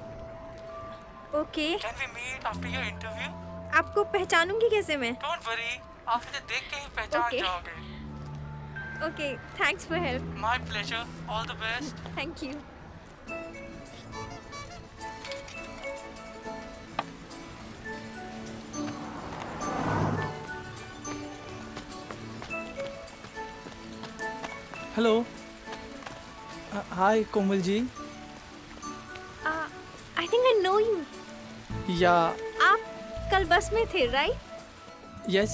S11: Okay.
S13: Can we meet after your interview?
S11: आपको पहचानूंगी कैसे मैं?
S13: Don't worry, आप मुझे देख के ही पहचान जाओगे.
S11: Okay, thanks for help.
S13: My pleasure. All the best.
S11: Thank you.
S13: Hello. Hi Komal ji.
S11: I think I know you.
S13: या.
S11: आप कल बस में थे, right?
S13: यस.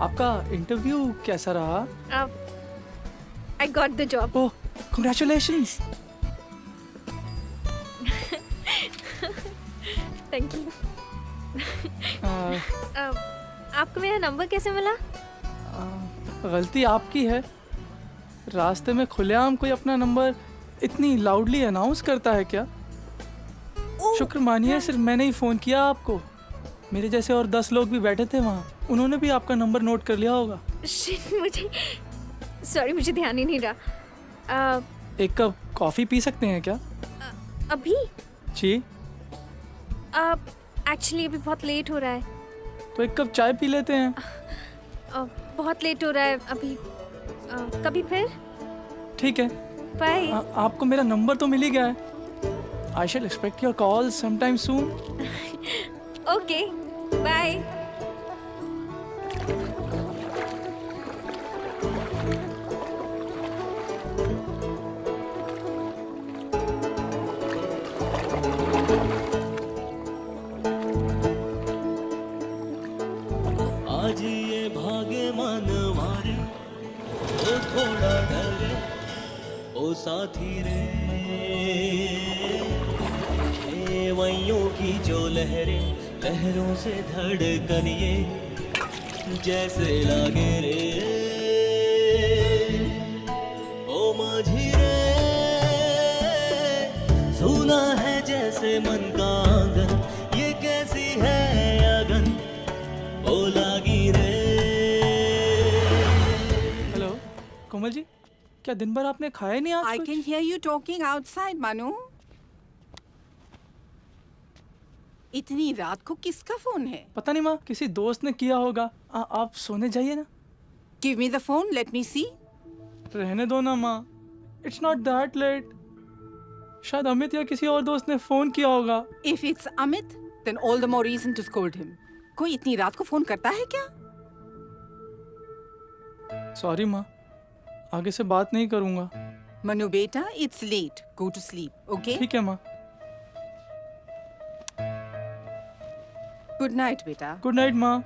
S13: आपका इंटरव्यू कैसा रहा?
S11: I got the job.
S13: Oh, congratulations.
S11: Thank you. आपको मेरा नंबर कैसे मिला?
S13: गलती आपकी है. रास्ते में खुलेआम कोई अपना नंबर इतनी लाउडली अनाउंस करता है क्या? शुक्र मानिए सिर्फ मैंने ही फ़ोन किया आपको. मेरे जैसे और 10 लोग भी बैठे थे वहाँ, उन्होंने भी आपका नंबर नोट कर लिया होगा.
S11: मुझे ध्यान ही नहीं रहा.
S13: एक कप कॉफ़ी पी सकते हैं क्या?
S11: अभी?
S13: जी.
S11: एक्चुअली अभी बहुत लेट हो रहा है.
S13: तो एक कप चाय पी लेते हैं.
S11: बहुत लेट हो रहा है अभी. कभी फिर?
S13: ठीक है.
S11: बाय.
S13: आपको मेरा नंबर तो मिल ही गया है. I shall expect your call sometime soon.
S11: Okay, bye.
S15: आज ये भागे मन मारे ओ थोड़ा डरे ओ साथी रे. खेवैयों की जो लहरें, लहरों से धड़कन ये जैसे लागे रे. ओ माझी रे, सुना है जैसे मन का आंगन, ये कैसी है अगन ओ लागी रे.
S13: क्या दिन भर आपने खाया नहीं आज
S12: I
S13: कुछ?
S12: can hear you talking outside, Manu. इतनी रात को किसका फोन है?
S13: पता नहीं माँ, किसी दोस्त ने किया होगा। आप सोने जाइए ना।
S12: Give me the phone, let me see.
S13: रहने दो ना माँ, इट्स नॉट दैट लेट। शायद अमित या किसी और दोस्त ने फोन किया होगा।
S12: If it's Amit, then all the more reason to scold him. कोई इतनी रात को फोन करता है क्या?
S13: सॉरी माँ, आगे से बात नहीं करूँगा।
S12: मनु बेटा, it's late. Go to sleep, okay?
S13: ठीक है माँ।
S12: Good night, बेटा.
S13: गुड नाइट माँ।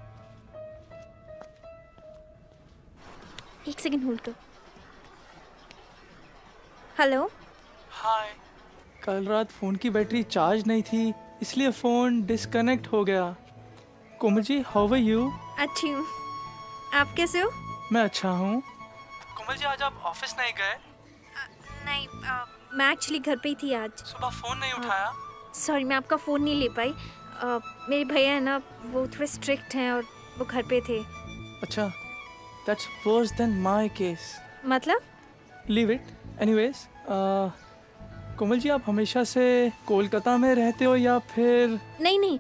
S11: एक सेकंड होल्ड करो। हेलो।
S13: हाय। कल रात फ़ोन की बैटरी चार्ज नहीं थी, इसलिए फ़ोन डिस्कनेक्ट हो गया। Komal ji, how are you?
S11: अच्छी हूँ, आप कैसे हो?
S13: मैं अच्छा हूँ। कोमल जी, आज आप ऑफिस नहीं गए?
S11: नहीं, मैं एक्चुअली घर पे ही थी आज।
S13: सुबह फ़ोन नहीं उठाया?
S11: सॉरी, मैं आपका फ़ोन नहीं ले पाई। मेरे भैया है ना, वो थोड़े स्ट्रिक्ट हैं और वो घर पे थे।
S13: अच्छा, that's worse than my case.
S11: मतलब?
S13: Leave it. Anyways, Komal ji, आप हमेशा से कोलकाता में रहते हो या फिर?
S11: नहीं नहीं,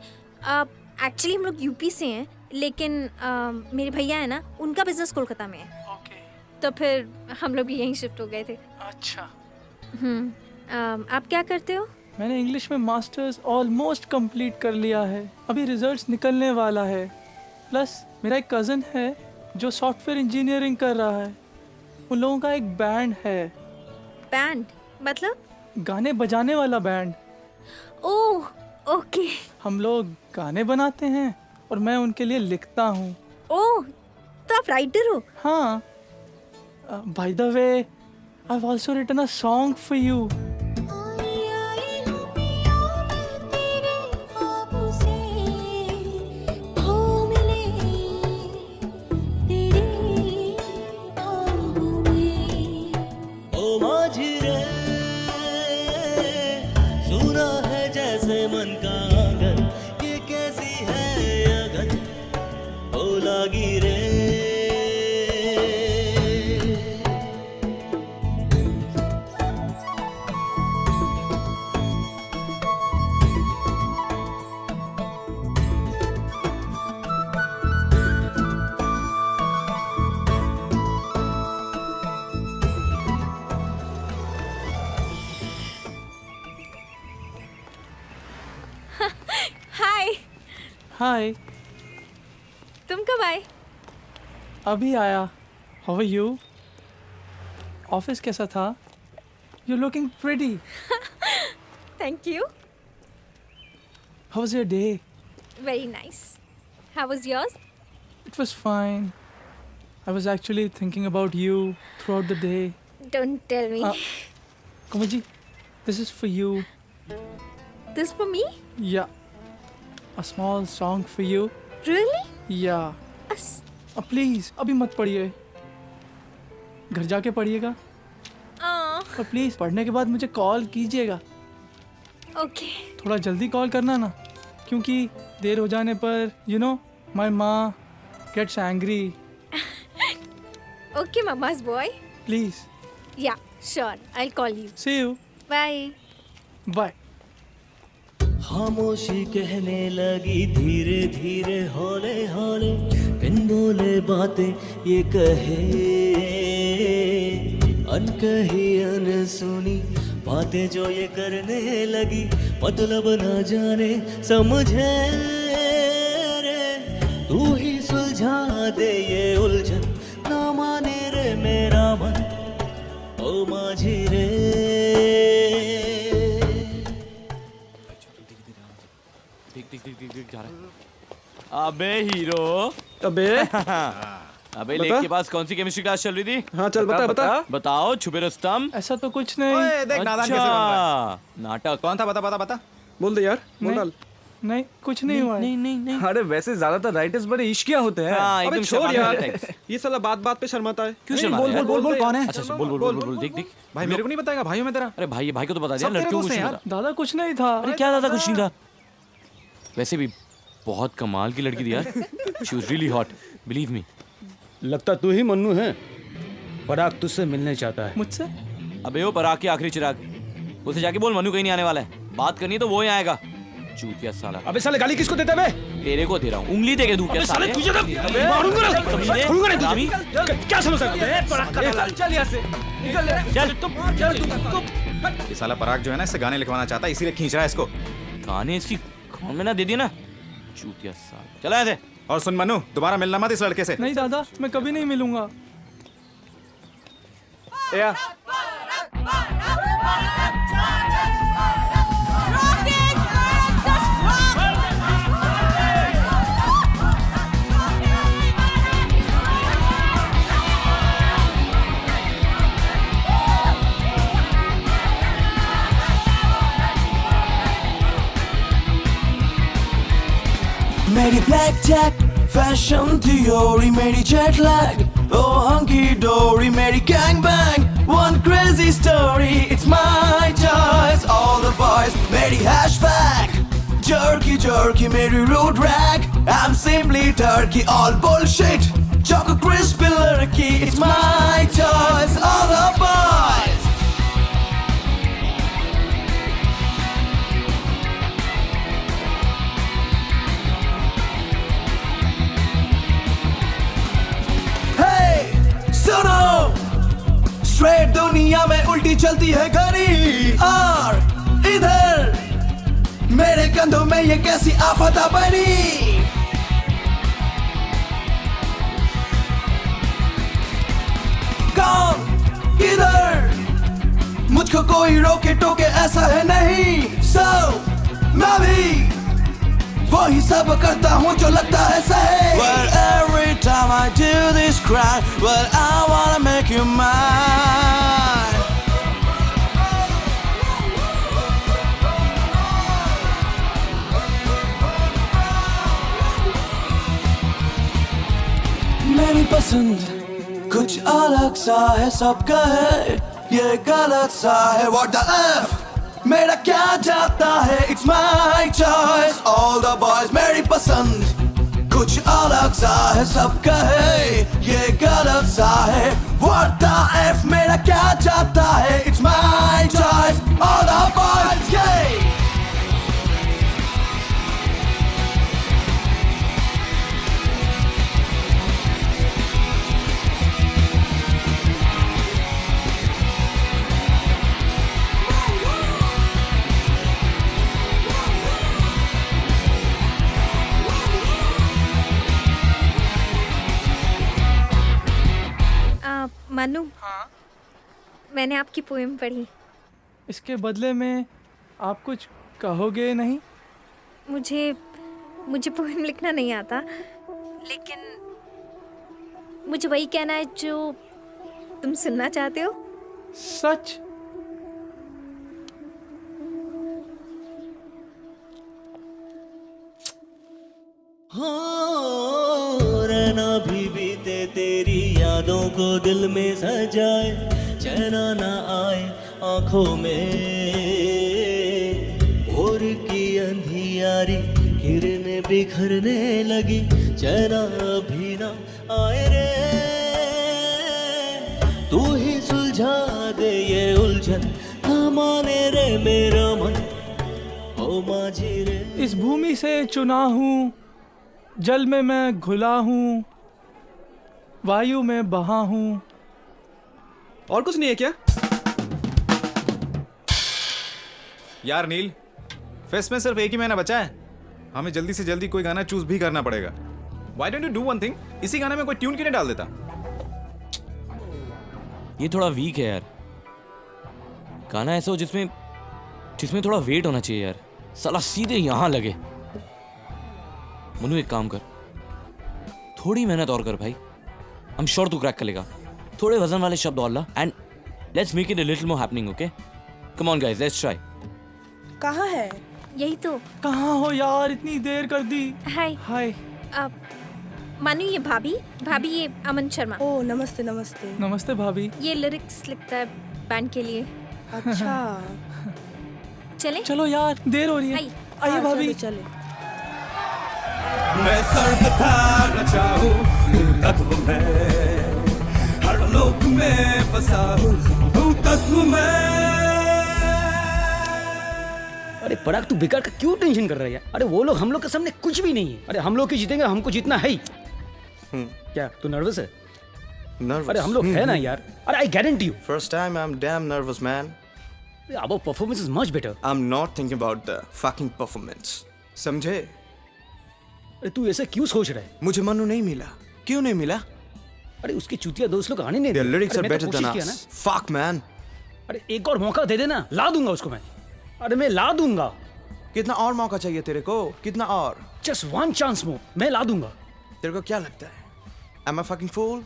S11: एक्चुअली हम लोग यूपी से हैं, लेकिन मेरे भैया है ना, उनका बिजनेस कोलकाता में है।
S13: ओके।
S11: तो फिर हम लोग भी यहीं शिफ्ट हो गए थे।
S13: अच्छा।
S11: आप क्या करते हो?
S13: मैंने इंग्लिश में मास्टर्स ऑलमोस्ट कंप्लीट कर लिया है, अभी रिजल्ट्स निकलने वाला है। प्लस मेरा एक कज़न है जो सॉफ्टवेयर इंजीनियरिंग कर रहा है। उन लोगों का एक बैंड है।
S11: बैंड मतलब?
S13: गाने बजाने वाला बैंड।
S11: ओह, ओके।
S13: हम लोग गाने बनाते हैं और मैं उनके लिए लिखता हूँ।
S11: ओह, तो आप राइटर हो?
S13: हाँ। By the way, I have also written a song for you.
S15: मन का आंगन, ये कैसी है अगन, ओ लागी रे।
S11: हाय।
S13: हाय।
S11: तुम कब आए?
S13: अभी आया। How are you? ऑफिस कैसा था? You looking pretty.
S11: Thank you.
S13: How was your day?
S11: Very nice. How was yours?
S13: It was fine. I was actually thinking about you throughout the day.
S11: Don't tell me.
S13: Komal ji, this is for you.
S11: This for me?
S13: Yeah. A small song for you.
S11: Really?
S13: Yeah. Please, अभी मत पढ़िए। घर जाके पढ़िएगा। और प्लीज पढ़ने के बाद मुझे कॉल कीजिएगा।
S11: Okay.
S13: थोड़ा जल्दी कॉल करना ना, क्योंकि देर हो जाने पर you know my mom gets angry.
S11: Okay, mama's boy.
S13: Please.
S11: Yeah, sure. I'll call you.
S13: See you.
S11: Bye.
S13: Bye.
S15: खामोशी कहने लगी धीरे धीरे हौले हौले, बिन बोले बातें ये कहे, अनकही अनसुनी बातें जो ये करने लगी, मतलब न जाने समझे रे, तू ही सुलझा दे ये उलझन, ना माने रे मेरा मन, ओ माझी रे।
S6: जा रहा है। अबे हीरो।
S14: अबे
S6: अबे लेक के पास कौन सी केमिस्ट्री क्लास चल रही थी?
S14: हाँ चल बता।
S6: बताओ छुपे रुस्तम।
S13: ऐसा तो कुछ नहीं।
S10: ओए, देख नादान कैसे बन रहा है।
S6: नाटक
S10: कौन था? बता।
S14: बोल दे यार, बोल डाल।
S13: नहीं, कुछ नहीं हुआ है।
S6: नहीं।
S10: अरे वैसे ज्यादातर राइटर्स बड़े इश्किया होते हैं।
S6: हाँ,
S14: अबे
S6: एकदम
S14: छोड़
S6: शर्माने
S14: यार,
S6: वाले types।
S14: ये साला बात पे शर्माता है।
S6: क्यों
S10: नहीं,
S6: शर्मा रहा है?
S10: बोल कौन है?
S6: अच्छा बोल देख
S10: भाई मेरे को नहीं बताएगा, भाइयों में तेरा।
S6: अरे भाई को तो बता दिया,
S10: सब तेरे
S6: लड़कियों को
S10: दोस्त
S6: कुछ
S10: हैं
S6: नहीं
S10: यार।
S6: पता।
S13: दादा कुछ नहीं था।
S6: अरे क्या दादा कुछ नहीं था? वैसे भी बहुत कमाल की लड़की थी यार। She was really hot, believe me.
S16: लगता तू ही मन्नू है। पराग तुझसे मिलने चाहता है।
S13: मुझसे?
S6: अबे वो पराग के आखिरी चिराग, उसे जाके बोल मनु कहीं नहीं आने वाला है। बात करनी है तो वो ही आएगा। चूतिया साला।
S16: अबे साले गाली किसको देता है बे?
S6: तेरे को दे रहा हूँ, उंगली दे के दूं क्या साले?
S16: तुझे तो मारूंगा ना, मारूंगा ना तुझे। क्या समझ रहा है? पराग का चल यहाँ से, निकल।
S17: ये साला पराग जो है ना, इससे गाने लिखवाना चाहता है, इसीलिए खींच रहा है इसको।
S6: गाने इसकी खून में ना दे दिया ना, चूतिया साला। चला ऐसे।
S17: और सुन मनु, दोबारा मिलना मत इस लड़के से।
S13: नहीं दादा, मैं कभी नहीं मिलूंगा।
S14: या
S1: मेरी ब्लैक जैक फैशन थियोरी, मेरी jet lag, oh hunky dory, मेरी gang bang, one crazy story, it's my choice, all the boys, मेरी हैशटैग जर्की जर्की, मेरी root rag, I am simply turkey, all bullshit, choco crispy लड़की, it's my choice, all the boys. सुनो, स्ट्रेट दुनिया में उल्टी चलती है घड़ी, और इधर मेरे कंधों में ये कैसी आफत आ पड़ी। कौन इधर मुझको कोई रोके टोके ऐसा है नहीं, मैं भी वही सब करता हूँ जो लगता है सही। Well, every time I do this crime, well, I wanna make you mine. मेरी पसंद कुछ अलग सा है, सबका है ये गलत सा है। What the F? मेरा क्या जाता है, it's my choice, all the boys। मेरी पसंद कुछ अलग सा है, सबका है ये गलत सा है। What the F? मेरा क्या जाता है, it's my choice, all the boys। Yeah!
S18: Manu, मैंने आपकी पोएम पढ़ी।
S13: इसके बदले में आप कुछ कहोगे नहीं?
S18: मुझे पोएम लिखना नहीं आता, लेकिन मुझे वही कहना है जो तुम सुनना चाहते हो।
S13: सच?
S15: रहना भी बीते तेरी यादों को दिल में सजाए, चैना ना आए आंखों में, भोर की अंधियारी किरणें बिखरने लगी, चैना भी ना आए रे, तू ही सुलझा दे ये उलझन, ना माने रे मेरा मन, ओ माझी रे।
S13: इस भूमि से चुना हूँ, जल में मैं घुला हूँ, वायु में बहा हूँ।
S14: और कुछ नहीं है क्या?
S17: यार नील, फेस्ट में सिर्फ एक ही महीना बचा है, हमें जल्दी से जल्दी कोई गाना चूज भी करना पड़ेगा। Why don't you do one thing? इसी गाने में कोई ट्यून क्यों नहीं डाल देता?
S6: ये थोड़ा वीक है यार। गाना ऐसा हो जिसमें थोड़ा वेट होना चाहिए यार। साला सीधे यहाँ लगे। मनु एक काम कर, थोड़ी मेहनत और कर भाई। I'm sure तू क्रैक कर लेगा। थोड़े वजन वाले शब्द और ला and let's make it a little more happening, okay? Come on guys, let's try.
S3: कहाँ है?
S18: यही तो।
S13: कहाँ हो यार, इतनी देर कर दी।
S18: हाय।
S13: हाय।
S18: मानू ये भाभी ये अमन शर्मा।
S3: ओह नमस्ते नमस्ते।
S13: नमस्ते भाभी।
S18: ये लिरिक्स लिखता है बैंड के लिए।
S3: अच्छा।
S18: चले?
S13: चलो यार, देर हो रही है। आइए भाभी।
S3: चले।
S4: मैं सर्वथा रचा हूँ तत्व में, हर लोक में बसा हूँ तत्व में।
S16: अरे पराग तू बेकार का क्यों टेंशन कर रहा है यार? अरे वो लोग हम लोग के सामने कुछ भी नहीं है। अरे हम लोग की जीतेंगे, हमको जीतना है ही। क्या तू नर्वस है?
S14: Nervous.
S16: अरे हम लोग है ना यार। अरे I guarantee you.
S14: First time I'm damn nervous, man.
S16: Our performance is much better.
S14: I'm not thinking about the fucking performance. समझे?
S16: अरे तू ऐसे क्यों सोच रहा है?
S14: मुझे मनु नहीं मिला। क्यों नहीं मिला?
S16: अरे उसके चूतिया दोस्त लोग आने नहीं
S14: Their
S16: देंगे।
S14: lyrics
S16: अरे
S14: are
S16: मैं तो
S14: better than
S16: कोशिश किया
S14: us.
S16: ना।
S14: Fuck, man.
S16: अरे एक और मौका दे देना, ला दूंगा उसको मैं। अरे मैं ला दूंगा।
S14: कितना और मौका चाहिए तेरे को? कितना और?
S16: Just one chance more, मैं ला दूंगा।
S14: तेरे को क्या लगता है? Am I fucking fool?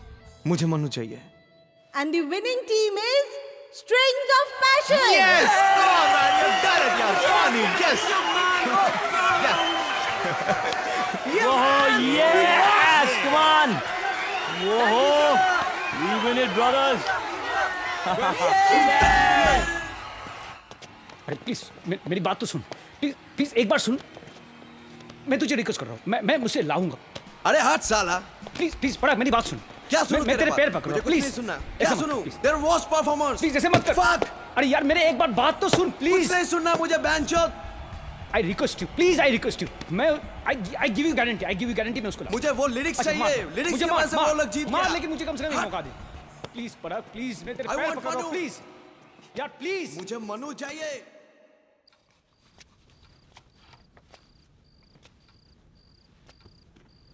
S14: मुझे मनु चाहिए।
S3: And the winning team is Strings of Passion.
S14: Yes! Come on, man. You got it, yaar. Come on, Neil. Yes.
S6: Oh yes, come on. Whoa, we win it, brothers.
S16: अरे प्लीज मेरी बात तो सुन। प्लीज प्लीज एक बार सुन। मैं तुझे रिक्वेस्ट कर रहा हूँ। मैं मुझसे लाऊंगा।
S14: अरे हट साला।
S16: प्लीज प्लीज पराग मेरी बात सुन।
S14: क्या सुनूं
S16: मैं तेरे पैर पकड़ रहा हूँ।
S14: प्लीज
S16: प्लीज
S14: सुनना। क्या सुनूं? Their worst performers.
S16: प्लीज ऐसे मत कर।
S14: Fuck.
S16: अरे यार मेरे एक बार बात तो सुन प्लीज।
S14: कुछ नहीं सुनना मुझे बैंचोद।
S16: I request you please, I request you. मैं आई गिव यू गारंटी मैं उसको
S14: मुझे वो लिरिक्स चाहिए। लिरिक्स की वजह से वो लोग जीत
S16: मार,
S14: गया।
S16: लेकिन मुझे कम से कम एक मौका दे प्लीज पराग। प्लीज मैं तेरे
S14: I
S16: पैर
S14: want
S16: पकड़ रहा हूँ।
S14: मनु.
S16: प्लीज यार प्लीज।
S14: मुझे मनु चाहिए।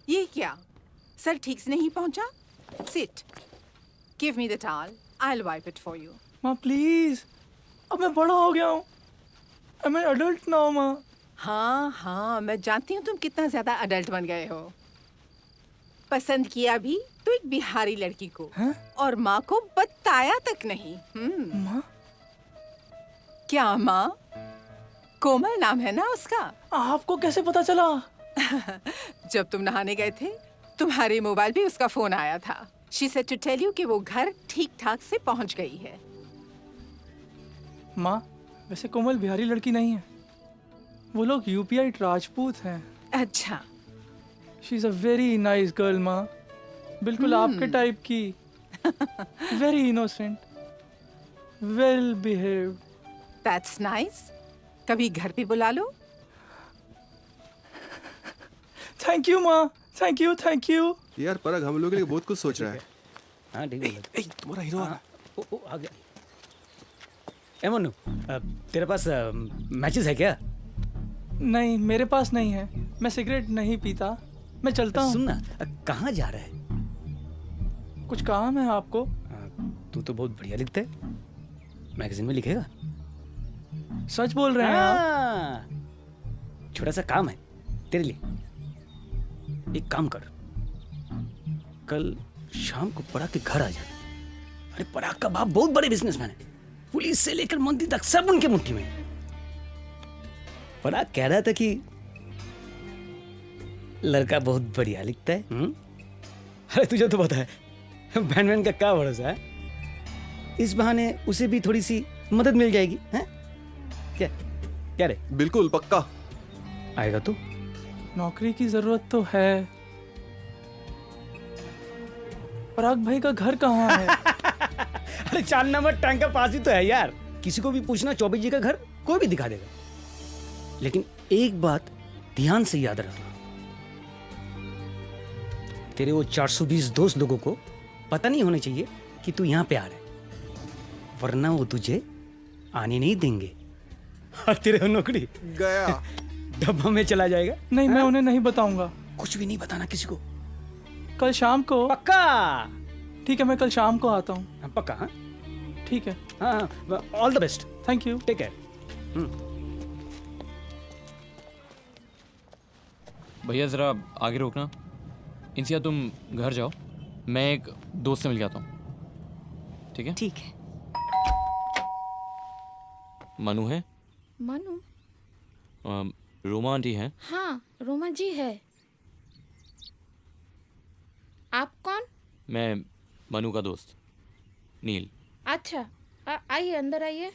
S12: ये क्या? सर ठीक से नहीं पहुंचा? Sit. Give me the towel. I'll wipe it for you.
S13: माँ प्लीज, अब मैं बड़ा हो गया हूँ। I'm an adult now, माँ।
S12: हाँ हाँ, मैं जानती हूँ तुम कितना ज्यादा अडल्ट बन गए हो। पसंद किया भी तो एक बिहारी लड़की को, और माँ को बताया तक नहीं।
S13: माँ?
S12: क्या माँ? कोमल नाम है ना उसका?
S13: आपको कैसे पता चला?
S12: जब तुम नहाने गए थे, तुम्हारे मोबाइल पे उसका फोन आया था। She said to tell you कि वो घर ठीक ठाक से पहुंच गई है।
S13: माँ, वैसे कोमल बिहारी लड़की नहीं है। वो लोग यूपीआई राजपूत हैं।
S12: अच्छा।
S13: She is a very nice girl माँ, बिल्कुल आपके टाइप की। Very innocent, well behaved.
S12: That's nice. कभी घर पे बुला लो।
S13: थैंक यू माँ, थैंक यू।
S14: यार पराग हम लोग के लिए बहुत कुछ सोच रहा है।
S16: हाँ ठीक है।
S14: तुम्हारा हीरो
S16: आ गया। ए मनु, तेरे पास मैचेस है क्या?
S13: नहीं, मेरे पास नहीं है। मैं सिगरेट नहीं पीता। मैं चलता हूँ।
S16: सुनना, कहाँ जा रहा है?
S13: कुछ काम है आपको?
S16: तू तो बहुत बढ़िया लिखता है। मैगजीन में लिखेगा?
S13: सच बोल रहे हैं आप?
S16: छोटा सा काम है तेरे लिए। एक काम कर, कल शाम को पराग के घर आ जा। अरे पराग का बाप बहुत बड़े बिजनेसमैन है। पुलिस से लेकर मंत्री तक सब उनके मुट्ठी में है। पराग कह रहा था कि लड़का बहुत बढ़िया लिखता है। अरे तुझे तो पता है बैनमैन का क्या भरोसा है। इस बहाने उसे भी थोड़ी सी मदद मिल जाएगी। हैं? क्या रे?
S14: बिल्कुल पक्का।
S16: आएगा तू?
S13: नौकरी की जरूरत तो है। पराग भाई का घर कहाँ है?
S16: अरे 4 नंबर टैंक का पास ही तो है यार। किसी को भी पूछना चौबे जी का घर, कोई भी दिखा देगा। लेकिन एक बात ध्यान से याद रखना, तेरे वो 420 दोस्त लोगों को पता नहीं होना चाहिए कि तू यहाँ पे आ रहा है, वरना वो तुझे आने नहीं देंगे और तेरे नौकरी
S14: गया
S16: डब्बा में चला जाएगा।
S13: नहीं, मैं उन्हें नहीं बताऊंगा।
S16: कुछ भी नहीं बताना किसी को।
S13: कल शाम को।
S16: पक्का?
S13: ठीक है, मैं कल शाम को आता हूँ।
S16: पक्का? हाँ
S13: ठीक है।
S16: हाँ, all the best.
S13: Thank you.
S16: Take care.
S6: भैया ज़रा आगे रोकना। इंसिया तुम घर जाओ, मैं एक दोस्त से मिल के आता हूँ। ठीक है?
S12: ठीक है।
S6: मनु है?
S18: मनु?
S6: रोमा आंटी हैं?
S18: हाँ, रोमा जी है। आप कौन?
S6: मैं मनु का दोस्त नील।
S18: अच्छा, आइए अंदर आइए।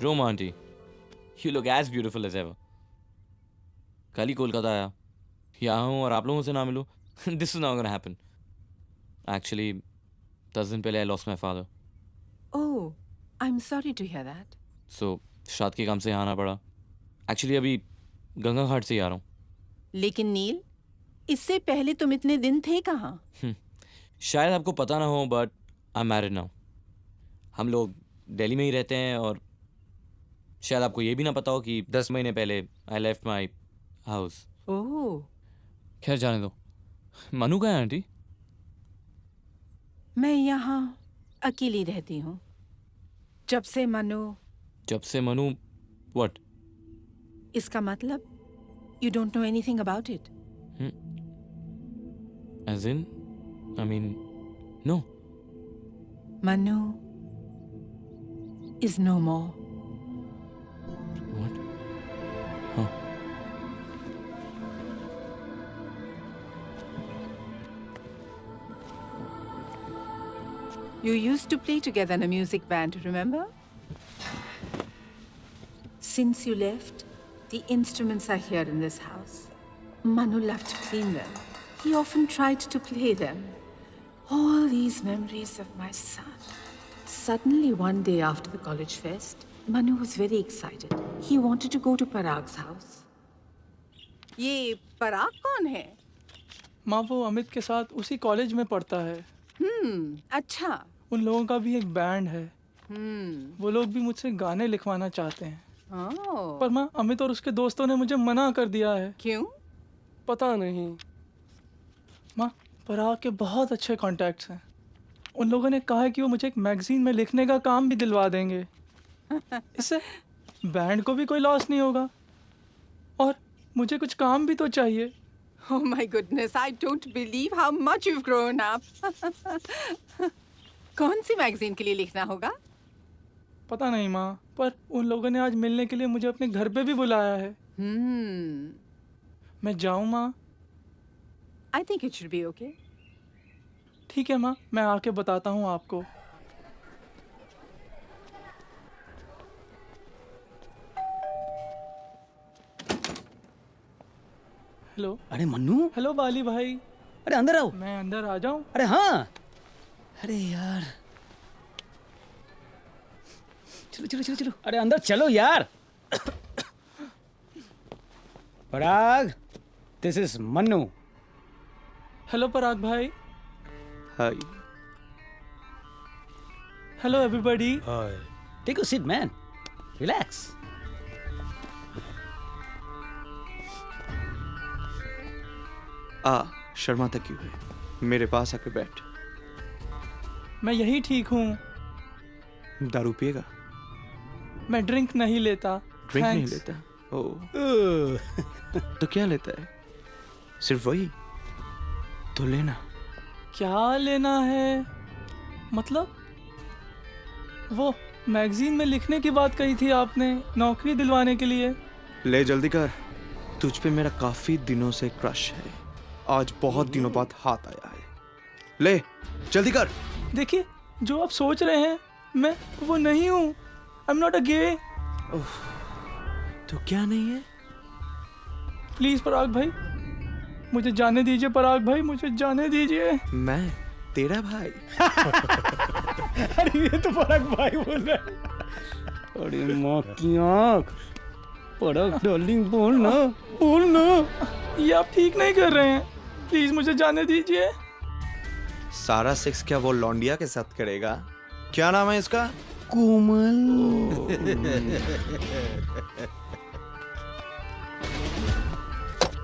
S6: Roma aunty, you look as beautiful as ever. कल ही कोलकाता आया, यहाँ हूँ और आप लोगों से ना मिलूँ. This is not gonna happen. Actually, 10 दिन पहले I lost my father.
S12: Oh, I'm sorry to hear that.
S6: So शाद के काम से यहाँ आना पड़ा. Actually अभी गंगा घाट से ही आ रहा हूँ.
S12: लेकिन नील, इससे पहले तुम इतने दिन थे कहाँ?
S6: शायद आपको पता ना हो, but I am married now. हम लोग दिल्ली में ही रहते हैं और शायद आपको ये भी ना पता हो कि 10 महीने पहले आई लेफ्ट माई हाउस.
S12: ओह.
S6: खैर जाने दो. मनु कहाँ है आंटी?
S12: मैं यहाँ अकेली रहती हूँ. जब से मनु व्हाट? इसका मतलब you don't know anything about it.
S6: As in, I mean, no.
S12: Manu is no more.
S6: What? Huh.
S12: You used to play together in a music band, remember? Since you left, the instruments are here in this house. Manu loved to clean them. He often tried to play them. All these memories of my son. Suddenly, one day after the college fest, Manu was very excited. He wanted to go to Parag's house. ये पराग कौन है?
S13: माँ वो अमित के साथ उसी कॉलेज में पढ़ता है.
S12: अच्छा.
S13: उन लोगों का भी एक बैंड है. वो लोग भी मुझसे गाने लिखवाना चाहते हैं. पर माँ अमित और उसके दोस्तों ने मुझे मना कर दिया है.
S12: क्यों?
S13: पता नहीं. माँ पराग के बहुत अच्छे कॉन्टैक्ट्स हैं. उन लोगों ने कहा है कि वो मुझे एक मैगजीन में लिखने का काम भी दिलवा देंगे. इससे बैंड को भी कोई लॉस नहीं होगा और मुझे कुछ काम भी तो चाहिए.
S12: Oh my goodness, I don't believe how much you've grown up. कौन सी मैगजीन के लिए लिखना होगा?
S13: पता नहीं माँ, पर उन लोगों ने आज मिलने के लिए मुझे अपने घर पे भी बुलाया है. मैं जाऊँ माँ?
S12: I think it should be okay.
S13: ठीक है माँ, मैं आके बताता हूँ आपको. हेलो.
S16: अरे मन्नू.
S13: हेलो बाली भाई.
S16: अरे अंदर आओ.
S13: मैं अंदर आ जाऊँ?
S16: अरे हाँ. अरे यार. चलो चलो चलो चलो. अरे अंदर चलो यार. Parag, this is Mannu.
S13: Hello Parag भाई.
S14: Hi.
S13: Hello everybody.
S16: Hi. Take a seat man. Relax.
S14: शर्माता क्यों है? मेरे पास आकर बैठ.
S13: मैं यही ठीक हूँ.
S14: दारू पिएगा?
S13: मैं ड्रिंक नहीं लेता.
S14: ड्रिंक नहीं लेता? ओह. तो क्या लेता है? सिर्फ वही? तो लेना.
S13: क्या लेना है? मतलब वो मैगजीन में लिखने की बात कही थी आपने, नौकरी दिलवाने के लिए.
S14: ले जल्दी कर. तुझ पे मेरा काफी दिनों से क्रश है. आज बहुत दिनों बाद हाथ आया है. ले जल्दी कर.
S13: देखिए जो आप सोच रहे हैं मैं वो नहीं हूँ. आई एम नॉट अ गे.
S14: तो क्या नहीं है?
S13: प्लीज पराग भाई मुझे जाने दीजिए. पराग भाई मुझे जाने दीजिए.
S14: मैं तेरा भाई.
S16: अरे ये तो पराग भाई बोल रहा है. अरे माँ की आँख. पराग डार्लिंग बोल ना. बोल ना.
S13: ये आप ठीक नहीं कर रहे हैं. प्लीज मुझे जाने दीजिए.
S14: सारा सेक्स क्या वो लौंडिया के साथ करेगा? क्या नाम है इसका?
S16: कोमल.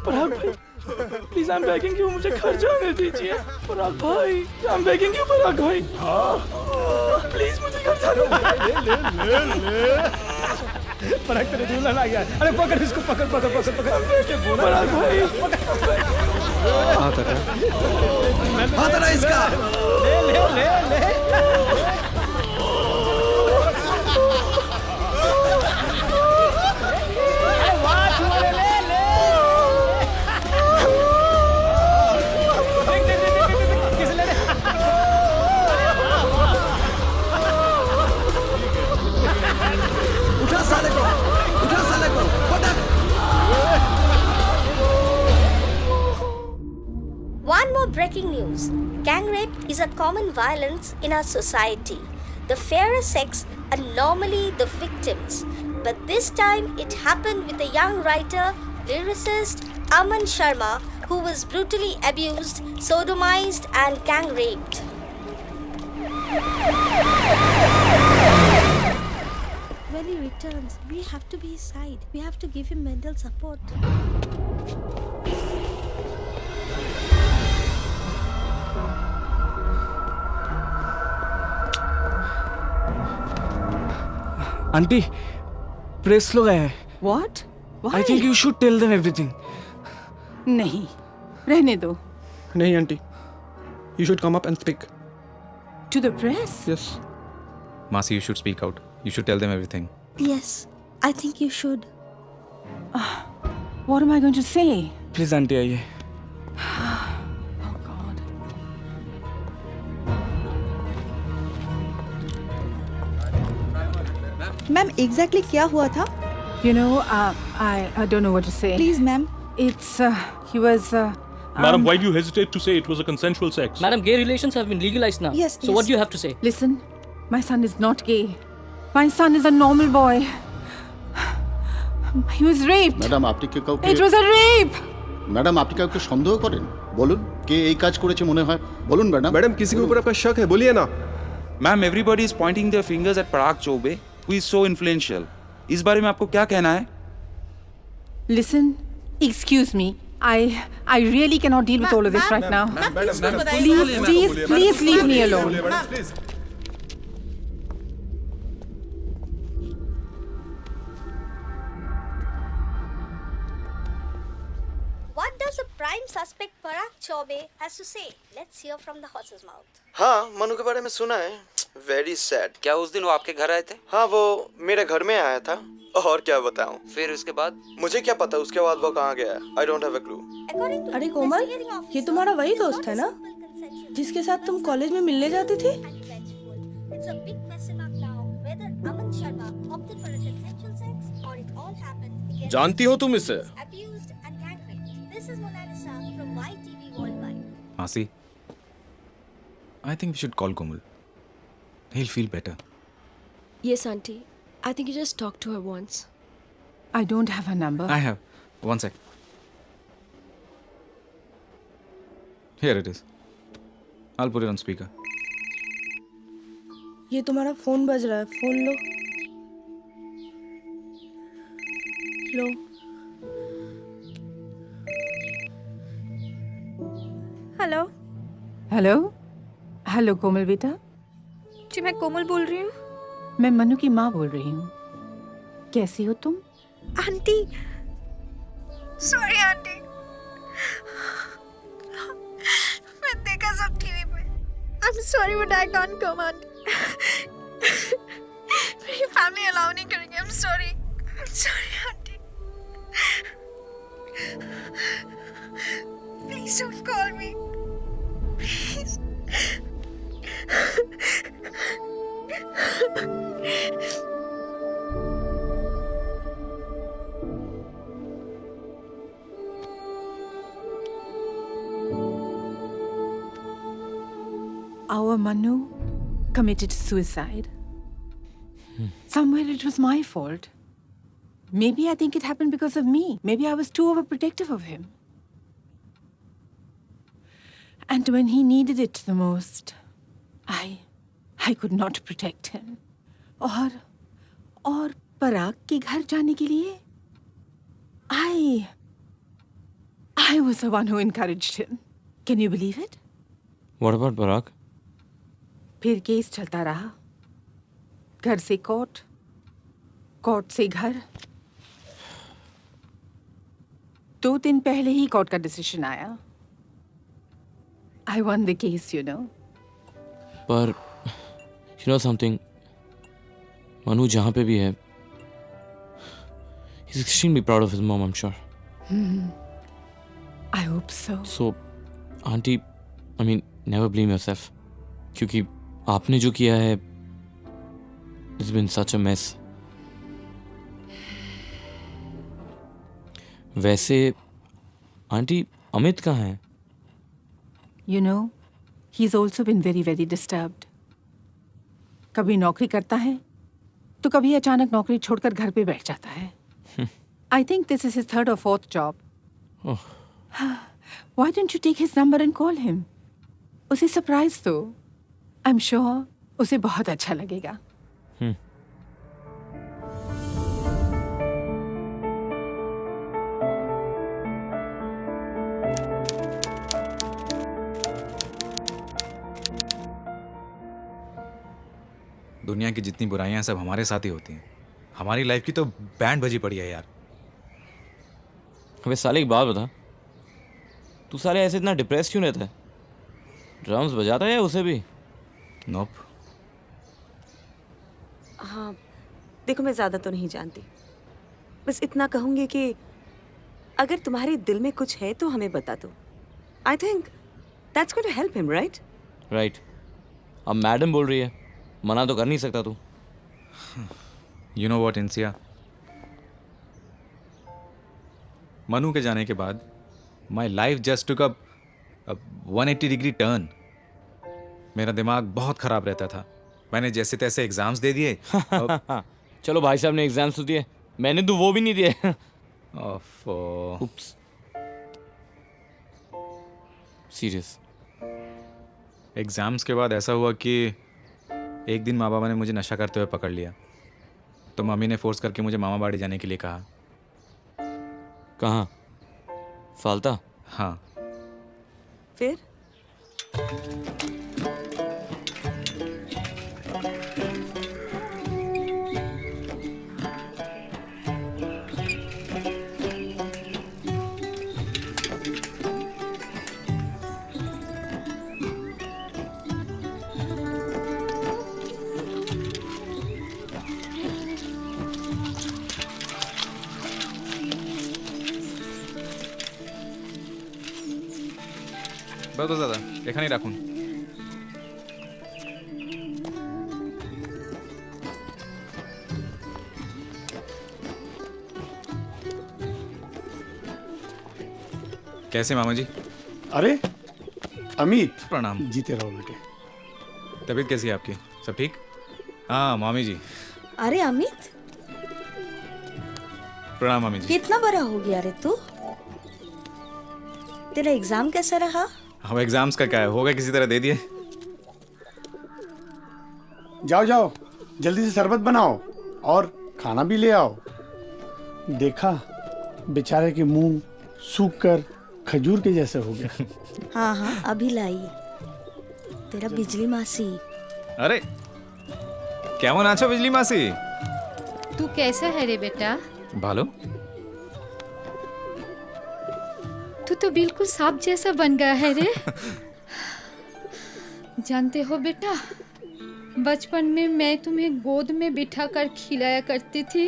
S13: पराग भाई please I am begging you मुझे घर जाने दीजिए. पराग भाई आई एम बेगिंग यू. पराग भाई प्लीज मुझे घर जाने दीजिए.
S16: पराग तेरे दुल्हन आ गया. अरे पकड़ इसको. पकड़ पकड़ पकड़ पकड़.
S13: पराग भाई
S14: हाथ हटा इसका.
S16: ले ले ले ले.
S11: rape is a common violence in our society. The fairer sex are normally the victims, but this time it happened with a young writer, lyricist Aman Sharma, who was brutally abused, sodomized and gang raped. When he returns, we have to be his side. We have to give him mental support.
S14: Aunty press लोग आए हैं।
S12: What? Why?
S14: I think you should tell them everything.
S12: नहीं, रहने दो.
S14: नहीं aunty, you should come up and speak.
S12: To the press?
S14: Yes.
S17: Masi, you should speak out. You should tell them everything.
S11: Yes, I think you should.
S12: What am I going to say?
S14: Please aunty आइए।
S12: Oh God.
S3: मैम एग्जैक्टली क्या हुआ था?
S12: You know, I don't know what to say.
S3: Please, ma'am.
S12: It's he was.
S19: Madam, why do you hesitate to say it was a consensual sex?
S20: Madam, gay relations have been legalized now.
S3: Yes,
S20: So what do you have to say?
S12: Listen, my son is not gay. My son is a normal boy. He was raped.
S7: Madam আপনি কি কাউকে
S12: It was a rape.
S7: Madam আপনি কাউকে সন্দেহ করেন? বলুন কে এই কাজ করেছে মনে হয়? বলুন ম্যাডাম।
S14: मैडम किसी के ऊपर आपका शक है, बोलिए ना।
S21: Ma'am everybody is pointing their fingers eight Parag Choubey who is so influential. इस बारे में आपको क्या कहना है?
S12: Listen, excuse me. I really cannot deal with all of this right now. Please leave me alone.
S11: What does the prime suspect Parag Chaube has to say? Let's hear from the horse's mouth.
S14: हाँ, मनु के बारे में सुना है। Very sad.
S22: क्या उस दिन वो आपके घर आए थे?
S14: हाँ, वो मेरे घर में आया था। और क्या बताऊं?
S22: फिर उसके बाद?
S14: मुझे क्या पता उसके बाद वो कहाँ गया? I don't have a clue.
S3: अरे कोमल, ये तुम्हारा वही दोस्त है ना, जिसके साथ तुम कॉलेज में मिलने जाती थी?
S11: It's a big question mark now whether Aman Sharma opted for a consensual sex or it all happened because
S10: जानती हो तुम इसे?
S11: abused and gang raped. This is Mona Lisa from YTV Worldwide.
S17: Masi, I think we should call Komal. He'll feel better.
S18: Yes, Auntie. I think you just talk to her once.
S12: I don't have her number.
S17: I have. One sec. Here it is. I'll put it on speaker.
S3: ये तुम्हारा फोन बज रहा है, फोन लो। लो।
S18: हेलो।
S12: हेलो, हेलो कोमल बेटा।
S18: जी मैं कोमल बोल रही हूँ।
S12: मैं मनु की माँ बोल रही हूँ। कैसी हो तुम?
S18: आंटी, सॉरी आंटी, मैं देखा सब टीवी पे। I'm sorry but I can't come aunty. मेरी फैमिली अलाउ नहीं करेंगे। I'm sorry aunty. Please don't call me. Please.
S12: Our Manu committed suicide. Somewhere it was my fault. Maybe I think it happened because of me. Maybe I was too overprotective of him. And when he needed it the most, I could not protect him. और पराग के घर जाने के लिए I was the one who encouraged him. Can you believe it?
S6: What about Parag?
S12: फिर केस चलता रहा, घर से कोर्ट, कोर्ट से घर। 2 दिन पहले ही कोर्ट का डिसीजन आया। I won the case, you know.
S6: पर you know something, मनु जहाँ पे भी है, he's extremely proud of his mom, I'm sure.
S12: I hope so.
S6: So, auntie, I mean, never blame yourself. क्योंकि आपने जो किया है, it's been such a mess. वैसे, आंटी, अमित कहाँ है?
S12: You know, he is also been very very disturbed. कभी नौकरी करता है तो कभी अचानक नौकरी छोड़कर घर पे बैठ जाता है. I think this is his third और fourth job. Why don't you take his number and call him? उसे सरप्राइज दो. आई एम श्योर उसे बहुत अच्छा लगेगा.
S17: दुनिया की जितनी बुराइयां सब हमारे साथ ही होती हैं. हमारी लाइफ की तो बैंड बजी पड़ी है यार.
S6: अबे साले एक बात बता, तू साले ऐसे इतना डिप्रेस क्यों रहता है? ड्रम्स बजाता है या उसे भी?
S17: नोप.
S5: हाँ, देखो मैं ज़्यादा तो नहीं जानती, बस इतना कहूँगी कि अगर तुम्हारे दिल में कुछ है तो हमें बता दो. I think that's going to help him, right?
S6: Right. अब मैडम बोल रही है, मना तो कर नहीं सकता तू.
S17: You know what Insiya, Manu के जाने के बाद my life just took a 180 degree turn. मेरा दिमाग बहुत खराब रहता था. मैंने जैसे तैसे एग्जाम्स दे दिए.
S6: चलो भाई साहब ने एग्जाम्स तो दिए, मैंने तो वो भी नहीं दिए. उप्स. सीरियस.
S17: एग्जाम्स के बाद ऐसा हुआ कि एक दिन माँ बाबा ने मुझे नशा करते हुए पकड़ लिया. तो मम्मी ने फोर्स करके मुझे मामा बाड़ी जाने के लिए कहा.
S6: कहाँ? फालता?
S17: हाँ.
S5: फिर
S17: বলতো দাদা, এখানেই রাখুন. कैसे मामा जी?
S8: अरे अमित,
S17: प्रणाम.
S8: जीते रहो बेटे.
S17: तबीयत कैसी है आपकी? सब ठीक? हाँ मामी जी.
S9: अरे अमित,
S17: प्रणाम मामी जी.
S9: कितना बड़ा हो गया रे तू? तेरा एग्जाम कैसा रहा?
S17: अब एग्जाम्स का क्या है, होगा किसी तरह दे दिए.
S8: जाओ जाओ, जल्दी से शरबत बनाओ और खाना भी ले आओ. देखा बेचारे के मुंह सूख कर खजूर के जैसे हो गया.
S9: हाँ हाँ अभी लाई. तेरा बिजली मासी.
S17: अरे কেমন আছো बिजली मासी?
S23: तू कैसा है रे बेटा?
S17: भालो.
S23: तू तो बिल्कुल सांप जैसा बन गया है रे. जानते हो बेटा, बचपन में मैं तुम्हें गोद में बिठा कर खिलाया करती थी.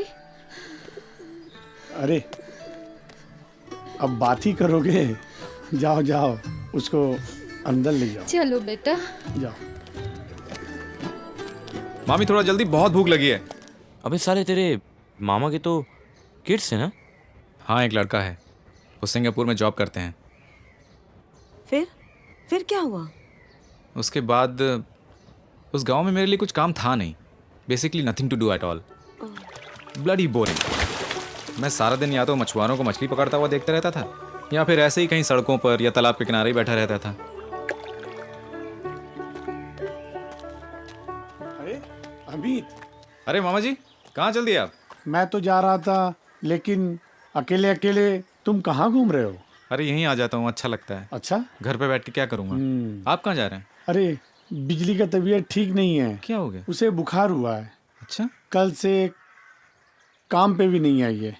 S8: अरे अब बात ही करोगे? जाओ जाओ, उसको अंदर ले जाओ.
S23: चलो बेटा
S8: जाओ.
S17: मामी थोड़ा जल्दी, बहुत भूख लगी है.
S6: अबे साले तेरे मामा के तो किड्स है ना?
S17: हाँ एक लड़का है, वो सिंगापुर में जॉब करते हैं.
S5: फिर क्या हुआ?
S17: उसके बाद उस गांव में मेरे लिए कुछ काम था नहीं. Basically nothing to do at all. Bloody boring. मैं सारा दिन या तो मछुआरों को मछली पकड़ता हुआ देखता रहता था, या फिर ऐसे ही कहीं सड़कों पर या तालाब के किनारे ही बैठा रहता था.
S8: अरे अमित.
S17: अरे मामा जी, कहाँ चल दिए आप?
S8: मैं तो जा रहा था, लेकिन अकेले अकेले तुम कहाँ घूम रहे हो?
S17: अरे यहीं आ जाता हूँ, अच्छा लगता है.
S8: अच्छा,
S17: घर पे बैठ के क्या करूँगा. आप कहाँ जा रहे हैं?
S8: अरे बिजली का तबीयत ठीक नहीं है.
S17: क्या हो गया?
S8: उसे बुखार हुआ है.
S17: अच्छा.
S8: कल से काम पे भी नहीं आई है,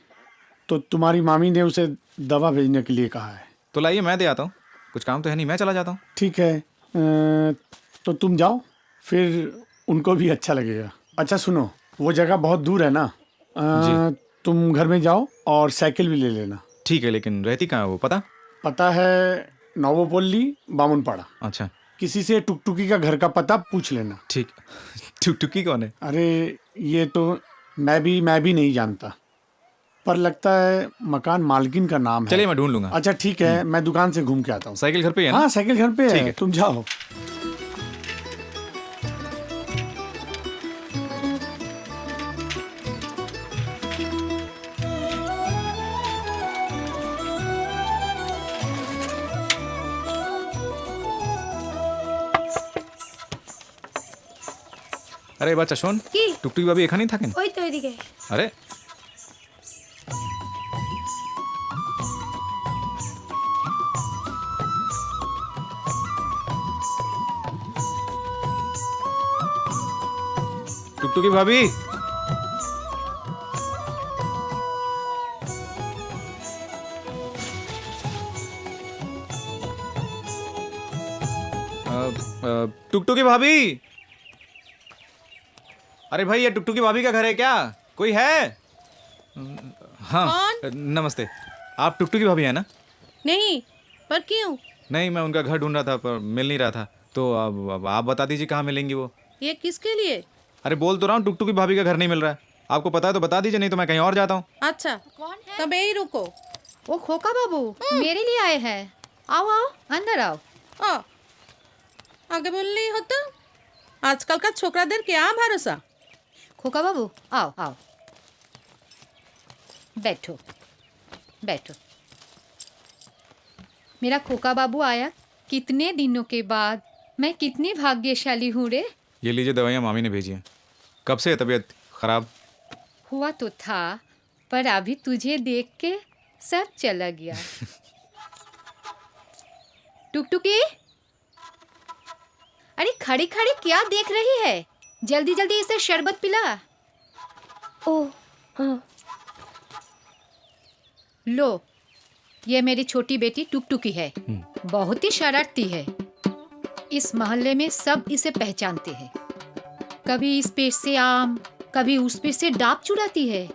S8: तो तुम्हारी मामी ने उसे दवा भेजने के लिए कहा है.
S17: तो लाइए मैं दे आता हूँ. कुछ काम तो है नहीं, मैं चला जाता हूँ.
S8: ठीक है, तो तुम जाओ, फिर उनको भी अच्छा लगेगा. अच्छा सुनो, वो जगह बहुत दूर है ना. तुम घर में जाओ और साइकिल भी ले लेना.
S17: ठीक है, लेकिन रहती कहाँ है वो?
S8: पता है नवोपल्ली, बामुनपाड़ा.
S17: अच्छा.
S8: किसी से टुकटुकी का घर का पता पूछ लेना.
S17: ठीक. टुकटुकी कौन है?
S8: अरे ये तो मैं भी नहीं जानता, पर लगता है मकान मालकिन का नाम है.
S17: चलिए मैं ढूंढ लूंगा.
S8: अच्छा ठीक है, मैं दुकान से घूम के आता हूँ.
S17: साइकिल घर पे है ना?
S8: हाँ साइकिल घर पे
S17: ठीक
S8: है.
S17: है.
S8: तुम जाओ.
S17: আরে বাচ্চা শোন,
S9: কি?
S17: টুকটুকি ভাবি এখানেই থাকেন?
S9: ওই তো এদিকে।
S17: আরে টুকটুকি ভাবি, टुकटुकी भाभी। अरे भाई ये टुकटुकी भाभी का घर है क्या? कोई है? हाँ नमस्ते, आप टुकटुकी भाभी हैं ना?
S3: नहीं, पर क्यों?
S17: नहीं, मैं उनका घर ढूंढ रहा था पर मिल नहीं रहा था, तो अब आप बता दीजिए कहाँ मिलेंगी वो।
S3: ये किसके लिए?
S17: अरे बोल तो रहा हूँ टुकटुकी भाभी का घर नहीं मिल रहा है। आपको पता है तो बता दीजिए, नहीं तो मैं कहीं और जाता हूँ।
S23: अच्छा, तब यही रुको। वो खोका बाबू मेरे लिए आए हैं। आओ आओ, अंदर आओ।
S3: ओ, आगे बोल नहीं होता? आजकल का छोकराদের क्या भरोसा?
S23: खोका बाबू आओ आओ, बैठो बैठो। मेरा खोका बाबू आया कितने दिनों के बाद। मैं कितनी भाग्यशाली हूँ रे।
S17: ये लीजिए दवाइयाँ मामी ने भेजी हैं। कब से है तबीयत खराब?
S23: हुआ तो था, पर अभी तुझे देख के सब चला गया। टुकटुकी, अरे खड़ी खड़ी क्या देख रही है? जल्दी जल्दी इसे शरबत पिला।
S9: ओह हाँ।
S23: लो, ये मेरी छोटी बेटी टुकटुकी है। बहुत ही शरारती है। इस मोहल्ले में सब इसे पहचानते हैं। कभी इस पेड़ से आम, कभी उस पेड़ से डाब चुराती है।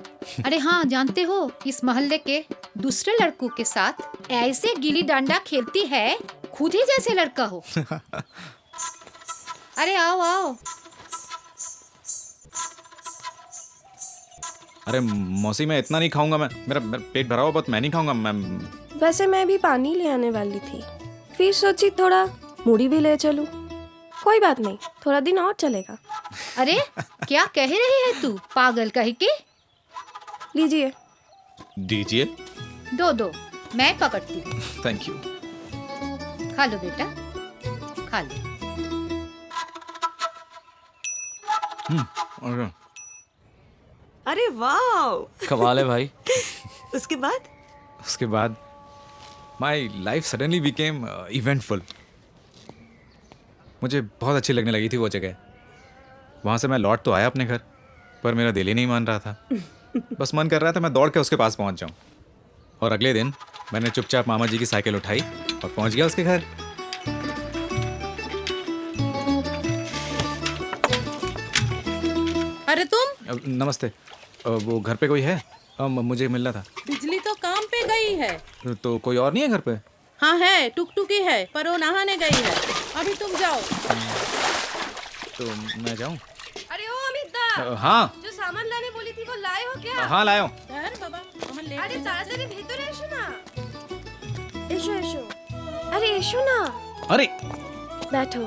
S23: अरे हाँ, जानते हो इस मोहल्ले के दूसरे लड़कों के साथ ऐसे गिल्ली डंडा खेलती है खुद ही जैसे लड़का हो। अरे आओ आओ।
S17: अरे मौसी मैं इतना नहीं खाऊंगा, मेरा पेट भरा हुआ बहुत, मैं नहीं खाऊंगा मैं।
S9: वैसे मैं भी पानी ले आने वाली थी, फिर सोची थोड़ा मूढ़ी भी ले चलूं। कोई बात नहीं, थोड़ा दिन और चलेगा।
S23: अरे क्या कह रही है तू, पागल कहीं के?
S9: लीजिए।
S17: दीजिए।
S23: दो दो, मैं पकड़ती हूँ।
S17: Thank you.
S23: खा लो बेटा, खा लो।
S5: अरे वाह,
S6: कमाल है भाई।
S5: उसके बाद
S17: my life suddenly became eventful. मुझे बहुत अच्छी लगने लगी थी वो जगह। वहाँ से मैं लौट तो आया अपने घर, पर मेरा दिल ही नहीं मान रहा था। बस मन कर रहा था मैं दौड़ के उसके पास पहुँच जाऊँ। और अगले दिन मैंने चुपचाप मामा जी की साइकिल उठाई और पहुँच गया उसके घर।
S3: अरे तुम?
S17: नमस्ते, वो घर पे कोई है? मुझे मिलना था।
S3: बिजली तो काम पे गई है।
S17: तो कोई और नहीं है घर पे?
S3: हाँ है, टुकटुकी है, पर वो नहाने गई है। अभी तुम जाओ।
S17: तो मैं जाऊँ?
S9: अरे ओ अमित दा,
S17: हाँ
S9: जो सामान लाने बोली थी वो लाए हो क्या?
S17: हाँ लाया हूँ।
S3: अरे बाबा,
S9: अरे ताड़ाताड़ी भीतर एसो ना। एसो एसो। अरे एसो ना।
S17: अरे
S9: बैठो।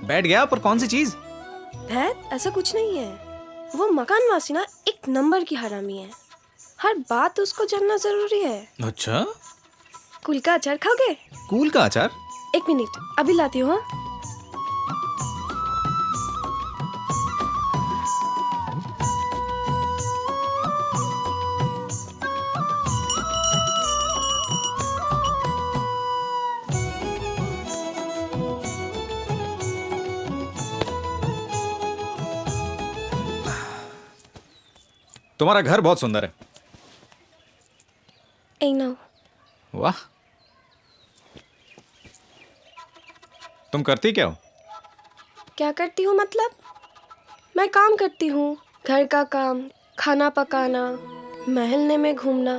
S17: बैठ गया, पर कौन सी चीज?
S9: भैत, ऐसा कुछ नहीं है। वो मकान वासी ना एक नंबर की हरामी है। हर बात उसको जानना जरूरी है।
S17: अच्छा,
S9: कुल का अचार खाओगे?
S17: कूल का अचार?
S9: एक मिनट, अभी लाती हूँ। हाँ
S17: तुम्हारा घर बहुत सुंदर है।
S9: I know।
S17: वाह, तुम करती क्या हो?
S9: क्या करती हूँ मतलब? मैं काम करती हूँ, घर का काम, खाना पकाना, महल्ले में घूमना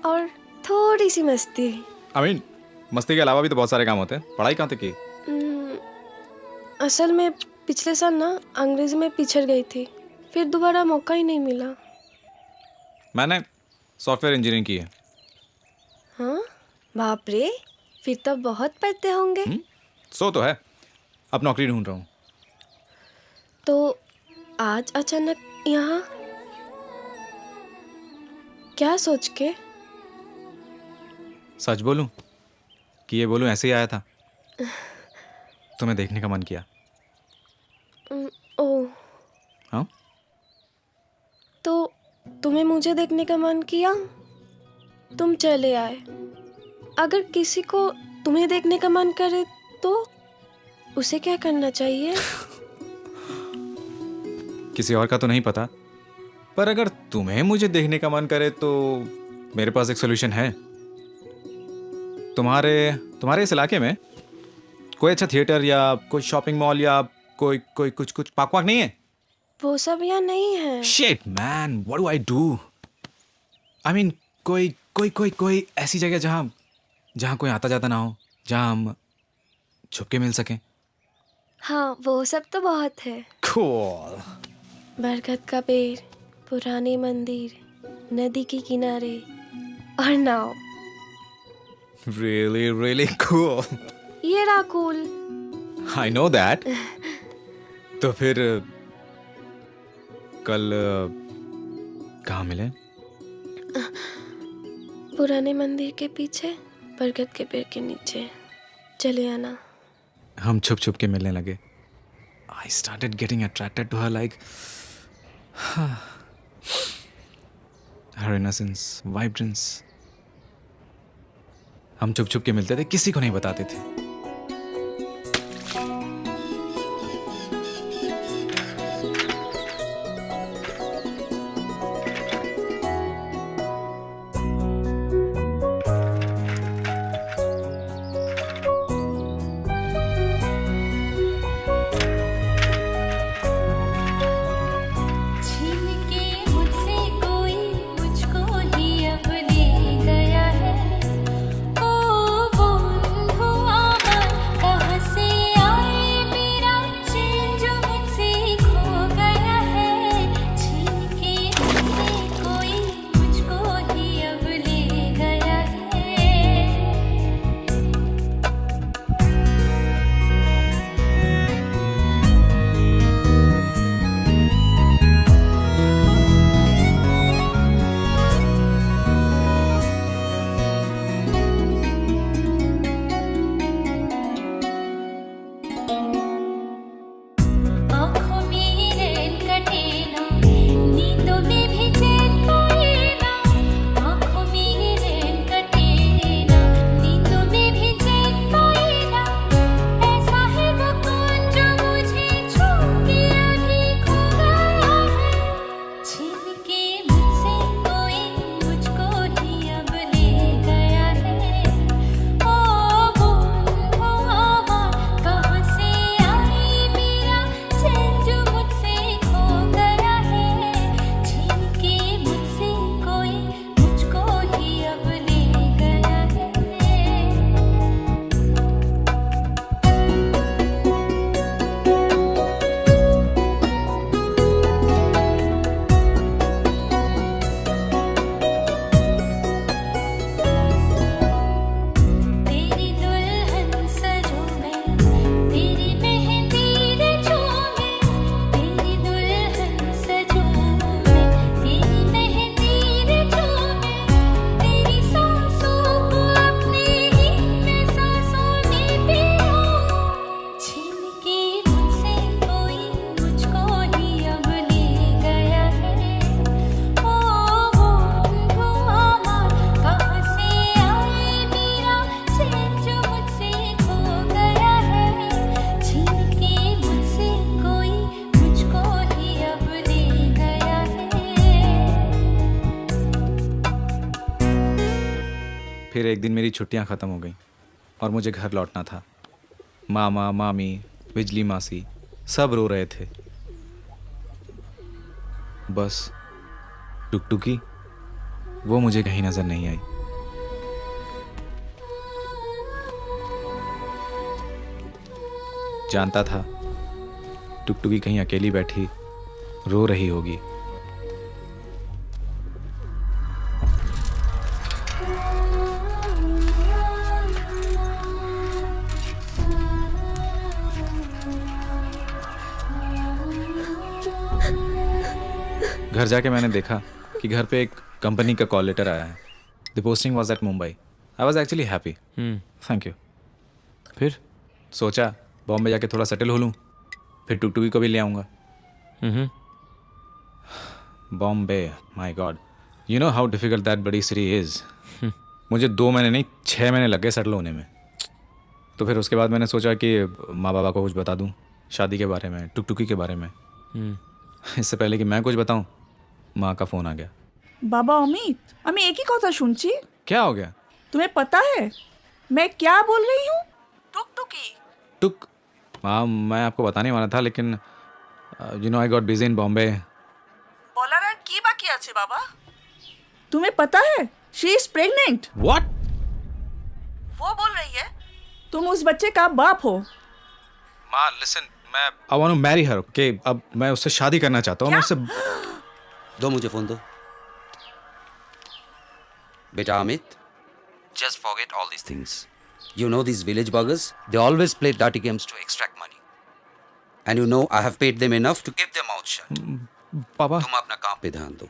S9: और थोड़ी सी मस्ती।
S17: मस्ती के अलावा भी तो बहुत सारे काम होते हैं। पढ़ाई कहाँ तक की?
S9: असल में पिछले साल ना अंग्रेजी में पिछड़ गई थी, फिर दोबारा मौका ही नहीं मिला।
S17: मैंने सॉफ्टवेयर इंजीनियरिंग की है।
S9: हाँ, बाप रे, फिर तो बहुत पढ़ते होंगे।
S17: सो तो है, अब नौकरी ढूंढ रहा हूँ।
S9: तो आज अचानक यहाँ क्या सोच के?
S17: सच बोलूं कि ये बोलूं ऐसे ही आया था। तुम्हें देखने का मन किया।
S9: ओह,
S17: हाँ?
S9: तो तुम्हें मुझे देखने का मन किया, तुम चले आए। अगर किसी को तुम्हें देखने का मन करे तो उसे क्या करना चाहिए?
S17: किसी और का तो नहीं पता, पर अगर तुम्हें मुझे देखने का मन करे तो मेरे पास एक सोल्यूशन है। तुम्हारे इस इलाके में कोई अच्छा थिएटर या कोई शॉपिंग मॉल या कोई कुछ पार्क वाक नहीं है?
S9: वो सब यहाँ नहीं है।
S17: Shit man, what do I do? I mean, कोई ऐसी जगह जहाँ कोई आता जाता ना हो, जहाँ हम छुप के मिल सकें।
S9: हाँ, वो सब तो बहुत है।
S17: Cool.
S9: बरगद का पेड़, पुराने मंदिर, नदी के किनारे और नाव।
S17: Really cool.
S9: ये रहा कूल।
S17: I know that. तो फिर कल कहाँ मिले?
S9: पुराने मंदिर के पीछे, बरगद के पेड़ के नीचे। चले आना।
S17: हम छुप के मिलने लगे। I started getting attracted to her, like her innocence, vibrance. हम छुप के मिलते थे, किसी को नहीं बताते थे। फिर एक दिन मेरी छुट्टियां ख़त्म हो गईं और मुझे घर लौटना था। मामा, मामी, बिजली मासी सब रो रहे थे। बस टुकटुकी वो मुझे कहीं नज़र नहीं आई। जानता था टुकटुकी कहीं अकेली बैठी रो रही होगी। घर जाके मैंने देखा कि घर पे एक कंपनी का कॉल लेटर आया है। The posting was at Mumbai. I was actually happy. Thank you. फिर सोचा बॉम्बे जाके थोड़ा सेटल हो लूँ, फिर टुकटुकी को भी ले आऊँगा। Bombay, my God, you know how difficult that बड़ी सिटी इज़। मुझे 2 महीने नहीं 6 महीने लग गए सेटल होने में। तो फिर उसके बाद मैंने सोचा कि माँ बाबा को कुछ बता दूँ शादी के बारे में, टुकटुकी के बारे में। इससे पहले कि मैं कुछ बताऊँ, माँ का फ़ोन आ गया।
S1: বাবা অমিত, আমি একই কথা শুনছি।
S17: क्या हो गया?
S1: तुम्हें पता है मैं क्या बोल रही हूँ?
S17: टुक हाँ, मैं आपको बताने वाला था, लेकिन you know I got busy in Bombay.
S1: বলার আর কি বাকি আছে বাবা? तुम्हें पता है शी इज प्रेग्नेंट।
S17: व्हाट?
S1: वो बोल रही है तुम उस बच्चे का बाप हो।
S17: माँ लिसन, मैं I want to marry her. कि अब मैं उससे शादी करना चाहता हूँ। मैं उससे
S2: दो मुझे फोन दो। बेटा Amit, just forget all these things. You know these village buggers? They always play dirty games to extract money. And you know I have paid them enough to keep their mouth shut.
S17: पापा,
S2: तुम अपना काम पे ध्यान दो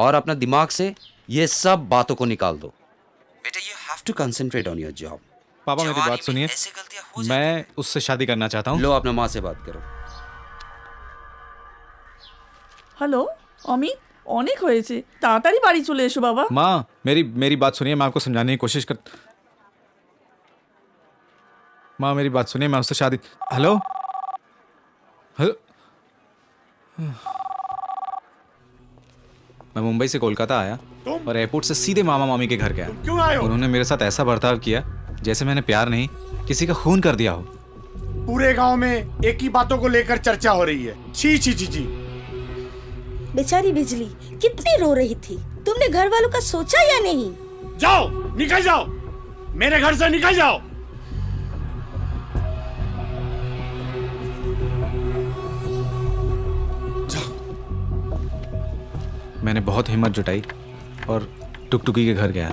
S2: और अपना दिमाग से ये सब बातों को निकाल दो। बेटा you have to concentrate on your job.
S17: पापा मेरी बात सुनिए, मैं उससे शादी करना चाहता हूँ।
S2: लो अपना माँ से बात करो।
S1: হ্যালো অমিত, অনেক হয়েছে, তাড়াতাড়ি বাড়ি চলে এসো বাবা।
S17: माँ मेरी बात सुनिए, मैं आपको समझाने की कोशिश कर। माँ मेरी बात सुनिए, मैं उससे शादी। हेलो हेलो, मैं मुंबई से कोलकाता आया और एयरपोर्ट से सीधे मामा मामी के घर गया।
S8: क्यों आए हो?
S17: उन्होंने मेरे साथ ऐसा बर्ताव किया जैसे मैंने प्यार नहीं किसी का खून कर दिया हो।
S8: पूरे गांव में एक ही बातों को लेकर चर्चा हो रही है। छी छी छी छी।
S15: बेचारी बिजली कितनी रो रही थी, तुमने घर वालों का सोचा या नहीं?
S8: जाओ, निकल जाओ, मेरे घर से निकल जाओ।
S17: मैंने बहुत हिम्मत जुटाई और टुकटुकी के घर गया।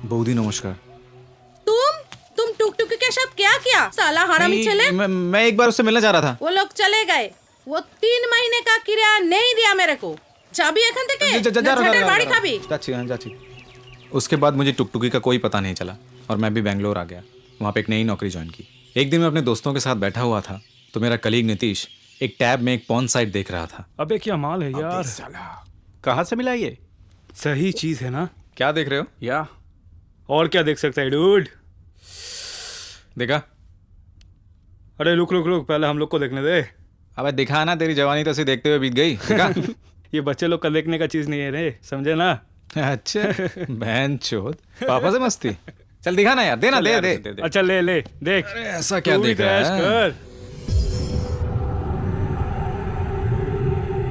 S17: बौदी नमस्कार।
S3: तुम टुकटुकी के साथ क्या किया साला हरामी चले?
S17: मैं एक बार उससे मिलने जा रहा था।
S3: वो लोग चले गए, वो 3 महीने का किराया नहीं दिया मेरे को। चाबी एखन থেকে बाड़ी खाबी।
S17: चाची। उसके बाद मुझे टुकटुकी का कोई पता नहीं चला और मैं भी बेंगलोर आ गया। वहाँ पे एक नई नौकरी ज्वाइन की। एक दिन मैं अपने दोस्तों के साथ बैठा हुआ था तो मेरा कलीग नीतीश एक टैब में एक पॉर्न साइट देख रहा था।
S19: अबे क्या माल है यार।
S17: कहाँ से मिला ये?
S19: सही चीज है ना?
S17: क्या देख रहे हो?
S19: या और क्या देख सकता है डूड?
S17: देखा?
S19: अरे रुक पहले हम लोग को देखने दे।
S17: अबे दिखा ना, तेरी जवानी तो ऐसे देखते हुए बीत गई। देखा?
S19: ये बच्चे लोग का देखने का चीज नहीं है रे, समझे ना?
S17: अच्छा बहन चोद, पापा से मस्ती। चल दिखा ना यार, देना दे।
S19: अच्छा ले देख।
S17: अरे ऐसा क्या देख रहा है?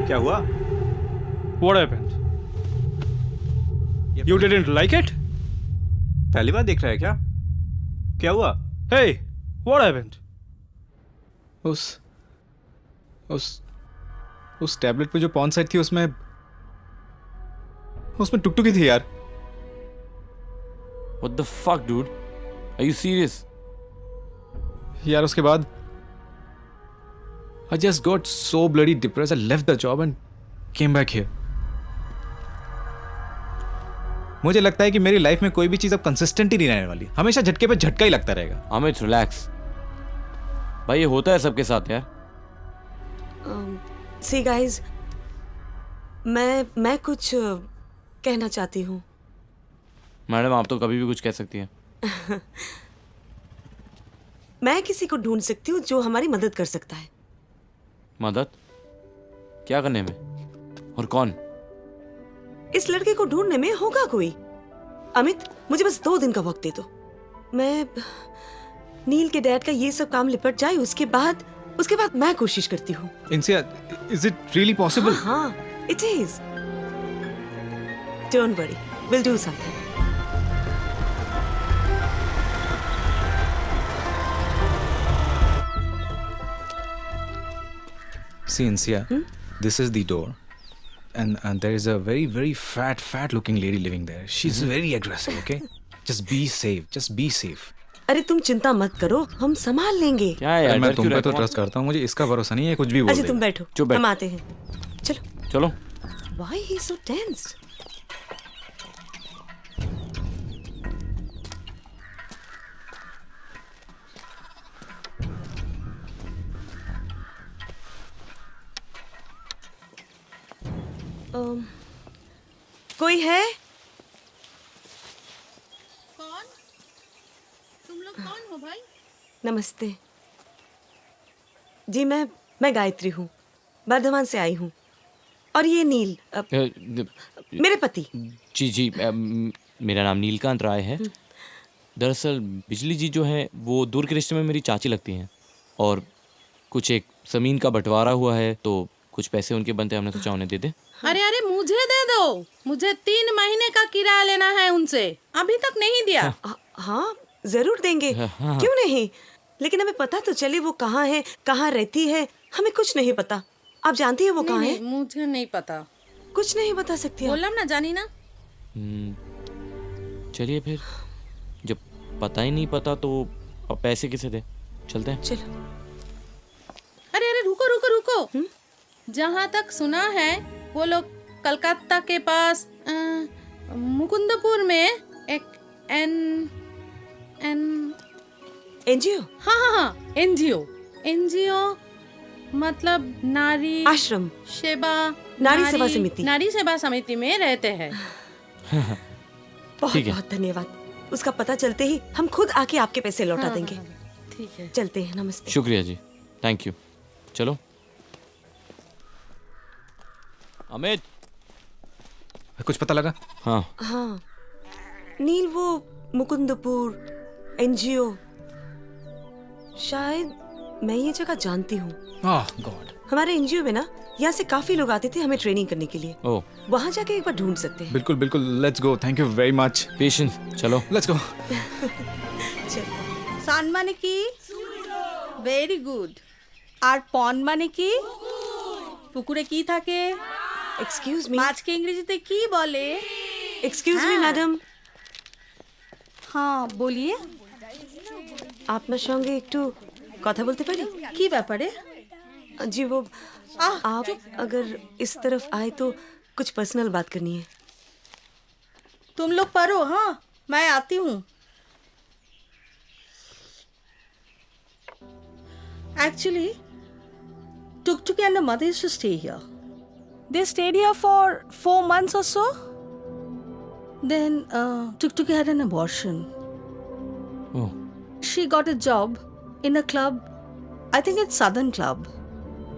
S19: क्या हुआ? What happened? You didn't like it?
S14: पहली बार देख रहा है क्या? क्या हुआ?
S19: Hey, what happened?
S17: उस टैबलेट पे जो पॉर्न साइट थी उसमें टुकटुकी थी यार।
S6: What the fuck, dude? Are you serious?
S17: यार उसके बाद I just got so bloody depressed. I left the job and came back here. मुझे लगता है कि मेरी लाइफ में कोई भी चीज अब कंसिस्टेंट ही नहीं रहने वाली। हमेशा झटके पे झटका ही लगता रहेगा।
S6: अमित रिलैक्स भाई, ये होता है सबके साथ यार।
S5: सी गाइस, मैं कुछ कहना चाहती हूँ।
S6: मैडम आप तो कभी भी कुछ कह सकती हैं।
S5: मैं किसी को ढूंढ सकती हूँ जो हमारी मदद कर सकता है।
S6: मदद? क्या करने में? और कौन?
S5: इस लड़के को ढूंढने में होगा कोई। अमित, मुझे बस 2 दिन का वक्त दे दो। मैं नील के डैड का ये सब काम निपट जाए, उसके बाद मैं कोशिश करती हूँ।
S17: इंसिया, इज इट रियली पॉसिबल?
S5: हाँ, it is. Don't worry, will do something.
S17: See, Insia, this is the door, and there is a very, very fat looking lady living there. She's very aggressive. Okay, just be safe.
S4: अरे तुम चिंता मत करो, हम संभाल लेंगे।
S6: क्या है यार,
S17: मैं
S6: डर
S17: तुम
S6: क्यों
S17: पे तो
S6: रहते हो?
S17: ट्रस्ट करता हूँ, मुझे इसका भरोसा नहीं है, कुछ भी बोल
S4: अच्छा
S17: दे।
S4: तुम बैठो,
S6: चुप बैठ।
S4: हम आते हैं। चलो।
S6: चलो।
S4: Why he so tense? कोई है?
S3: कौन? तुम लोग कौन हो भाई?
S4: नमस्ते जी, मैं गायत्री हूँ, बर्धमान से आई हूँ। और ये नील मेरे पति।
S6: जी मेरा नाम नीलकांत राय है। दरअसल बिजली जी जो है वो दूर के रिश्ते में मेरी चाची लगती हैं, और कुछ एक ज़मीन का बंटवारा हुआ है, तो कुछ पैसे उनके बनते हैं, हमने सोचा उन्हें दे दे।
S12: अरे अरे मुझे दे दो, मुझे 3 महीने का किराया लेना है उनसे, अभी तक नहीं दिया।
S4: हाँ जरूर देंगे,
S6: हाँ।
S4: क्यों नहीं, लेकिन हमें पता तो चले वो कहाँ है, कहाँ रहती है, हमें कुछ नहीं पता। आप जानती है वो कहाँ है?
S12: मुझे नहीं पता।
S4: कुछ नहीं बता सकती आप?
S12: बोलम ना, जानी ना।
S6: चलिए फिर, जब पता ही नहीं पता तो अब पैसे किसे दे, चलते हैं।
S4: चलो।
S12: अरे अरे रुको रुको रुको, जहाँ तक सुना है वो लोग कलकत्ता के पास मुकुंदपुर में एक
S4: एनजीओ।
S12: हाँ एनजीओ मतलब नारी
S4: आश्रम,
S12: सेवा,
S4: नारी सेवा समिति।
S12: नारी सेवा समिति में रहते हैं।
S4: बहुत
S6: ठीक है।
S4: बहुत धन्यवाद, उसका पता चलते ही हम खुद आके आपके पैसे लौटा देंगे।
S12: ठीक है,
S4: चलते हैं, नमस्ते।
S6: शुक्रिया जी, थैंक यू। चलो। अमित,
S17: कुछ पता लगा?
S4: हाँ नील, वो मुकुंदपुर एनजीओ, शायद मैं ये जगह जानती हूँ।
S17: गॉड।
S4: हमारे एनजीओ में ना यहाँ से काफी लोग आते थे हमें ट्रेनिंग करने के लिए।
S6: ओह,
S4: वहाँ जाके एक बार ढूंढ सकते हैं।
S17: बिल्कुल बिल्कुल, let's go, thank you very much.
S6: Patience, चलो
S17: लेट्स गो।
S3: সান মানে কি? Very good. আর পন মানে কি? পুকুরে কি থাকে?
S4: Excuse me.
S3: মাছকে ইংরেজিতে কি বলে?
S4: Excuse me madam.
S3: হ্যাঁ বলিয়ে।
S4: আপনার সঙ্গে একটু কথা বলতে পারি?
S3: কি ব্যাপারে?
S4: जी वो आप अगर इस तरफ आए तो कुछ पर्सनल बात करनी है।
S3: तुम लोग पढ़ो, हाँ मैं आती हूँ। Actually, Tuktuki and the mother used to stay here. They stayed here for 4 months or so. Then Tuktuki had an abortion.
S6: Oh.
S3: She got a job in a club. I think it's Southern Club.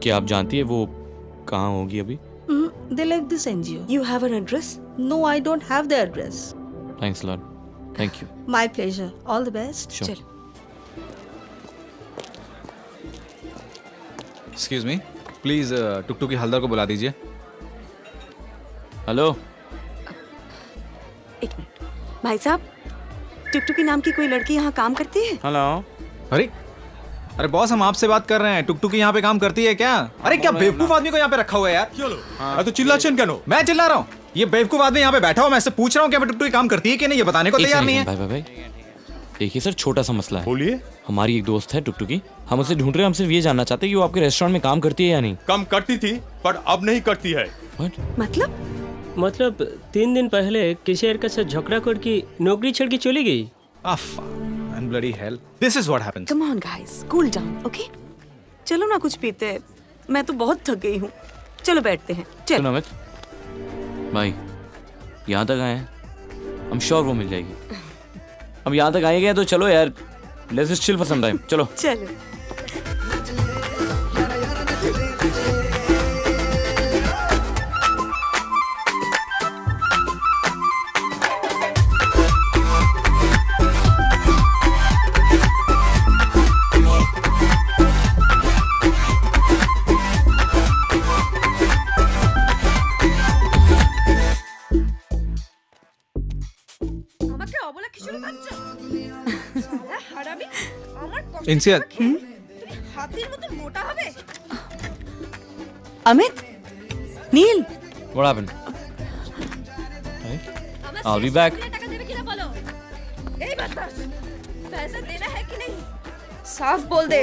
S6: क्या आप जानती है वो कहाँ होगी अभी?
S3: They left this NGO.
S4: You have her address?
S3: No, I don't have the address.
S6: Thanks a lot. Thank you.
S3: My pleasure. All the best.
S6: Sure.
S17: Excuse me, please Tuktuki Haldar को बुला दीजिए।
S6: हेलो।
S4: एक मिनट, भाई साहब, टुकटुकी नाम की कोई लड़की यहाँ काम करती है?
S6: हेलो।
S17: अरे बॉस, हम आपसे बात कर रहे हैं, टुकटुकी यहाँ पे काम करती है क्या? अरे क्या बेवकूफ आदमी को यहाँ पे रखा हुआ है यार?
S14: हाँ तो चिल्ला चन करो।
S17: मैं चिल्ला रहा हूँ, ये बेवकूफ आदमी यहाँ पे बैठा हुआ, मैं इससे पूछ रहा हूँ कि टुकटुकी काम करती है कि नहीं, ये बताने को तैयार नहीं है।
S6: भाई देखिए सर, छोटा सा मसला है।
S14: बोलिए।
S6: हमारी एक दोस्त है टुकटुकी, हम उसे ढूंढ रहे हैं, हम सिर्फ ये जानना चाहते हैं कि वो आपके रेस्टोरेंट में काम करती है या नहीं।
S14: काम करती थी पर अब नहीं करती है।
S20: मतलब 3 दिन पहले किसी लड़का से झगड़ा करके नौकरी छोड़ के चली गई।
S17: And bloody hell, this is what happens.
S4: Come on guys, cool down, okay? चलो ना कुछ पीते हैं, मैं तो बहुत थक गई हूँ। चलो बैठते हैं। चलो।
S6: अमित भाई, यहाँ तक आए हैं, I'm sure वो मिल जाएगी। अब यहाँ तक आए गए तो चलो यार, let's just chill for some time. चलो।
S4: चलो।
S17: इंसिया,
S4: अमित, नील,
S6: What happened? I'll be back.
S9: पैसा देना है कि नहीं? साफ बोल दे,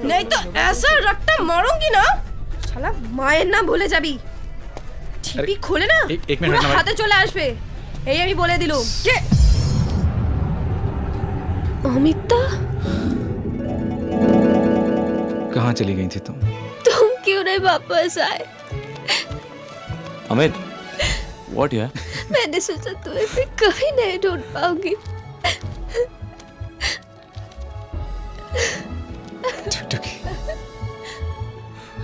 S9: नहीं तो ऐसा रट्टा मारूंगी ना, साला माये ना भूले जाबी। টিপি খোলে না,
S17: एक मिनट
S9: পুরো হাতে চলে আসবে, এই আমি বলে দিলুম। কে? অমিতা,
S17: कहाँ चली गई थी तुम?
S9: तुम क्यों नहीं वापस आए?
S6: अमित, what यार?
S9: मैंने सोचा तुम्हें फिर कभी नहीं ढूंढ पाऊंगी।
S17: टुकटुकी।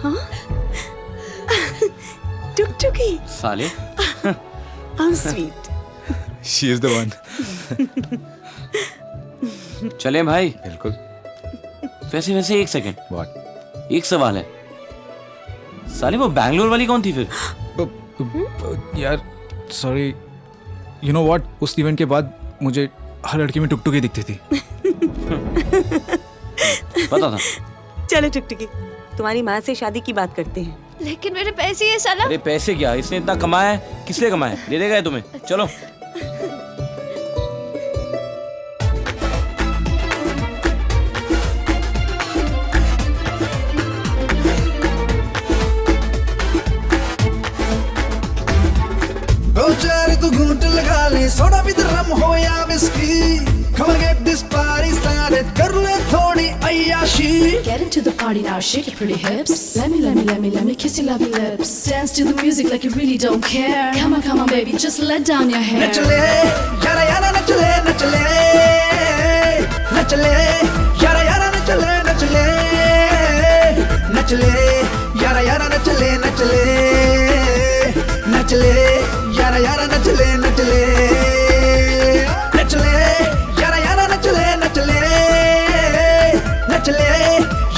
S5: हाँ? टुकटुकी।
S6: साले।
S5: How sweet.
S17: She is the one.
S6: चले भाई।
S17: बिल्कुल।
S6: वैसे एक सेकंड।
S17: What?
S6: एक सवाल है, साले वो बैंगलोर वाली कौन थी फिर?
S17: यार सॉरी, यू नो व्हाट, उस इवेंट के बाद मुझे हर लड़की में टुकटुकी दिखती थी।
S6: पता था।
S4: चलो टुकटुकी, तुम्हारी माँ से शादी की बात करते हैं।
S9: लेकिन मेरे पैसे ये साला।
S6: अरे पैसे क्या, इसने इतना कमाया है, किस लिए कमाया है? दे देगा तुम्हें, चलो।
S7: तू घूंट लगा ले, सोडा विद रम हो या whisky, come on get this party started, कर ले थोड़ी अय्याशी।
S13: Get into the party now, shake your pretty hips. Let me kiss your lovely lips. Dance to the music like you really don't care. Come on baby, just let down your hair.
S7: नच ले यारा यारा नच ले नच ले नच ले यारा यारा नच ले नच ले नच ले यारा यारा नच ले नच ले नच ले यारा यारा नच ले नच ले नच ले यारा यारा नच ले नच ले नच ले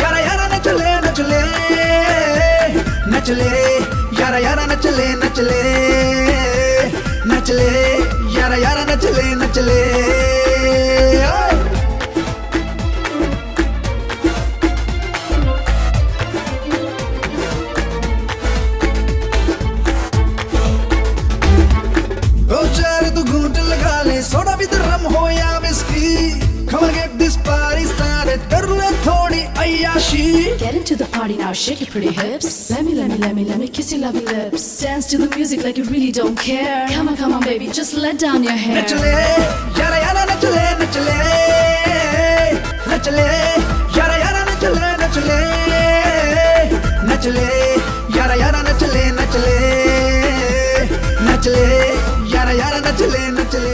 S7: यारा यारा नच ले नच ले नच ले यारा यारा नच ले नच ले नच ले यारा यारा नच ले नच ले। तू घूंट लगा ले, सोडा विद रम हो या whisky, come on get this party started, कर ले थोड़ी अय्याशी।
S13: Get into the party now, shake your pretty hips. Let me kiss your lovely lips. Dance to the music like you really don't care. Come on baby, just let down your hair.
S7: नच ले यारा यारा नच ले नच ले नच ले यारा यारा नच ले नच ले नच ले यारा यारा नच ले नच ले नच ले यारा यारा नच ले नच ले।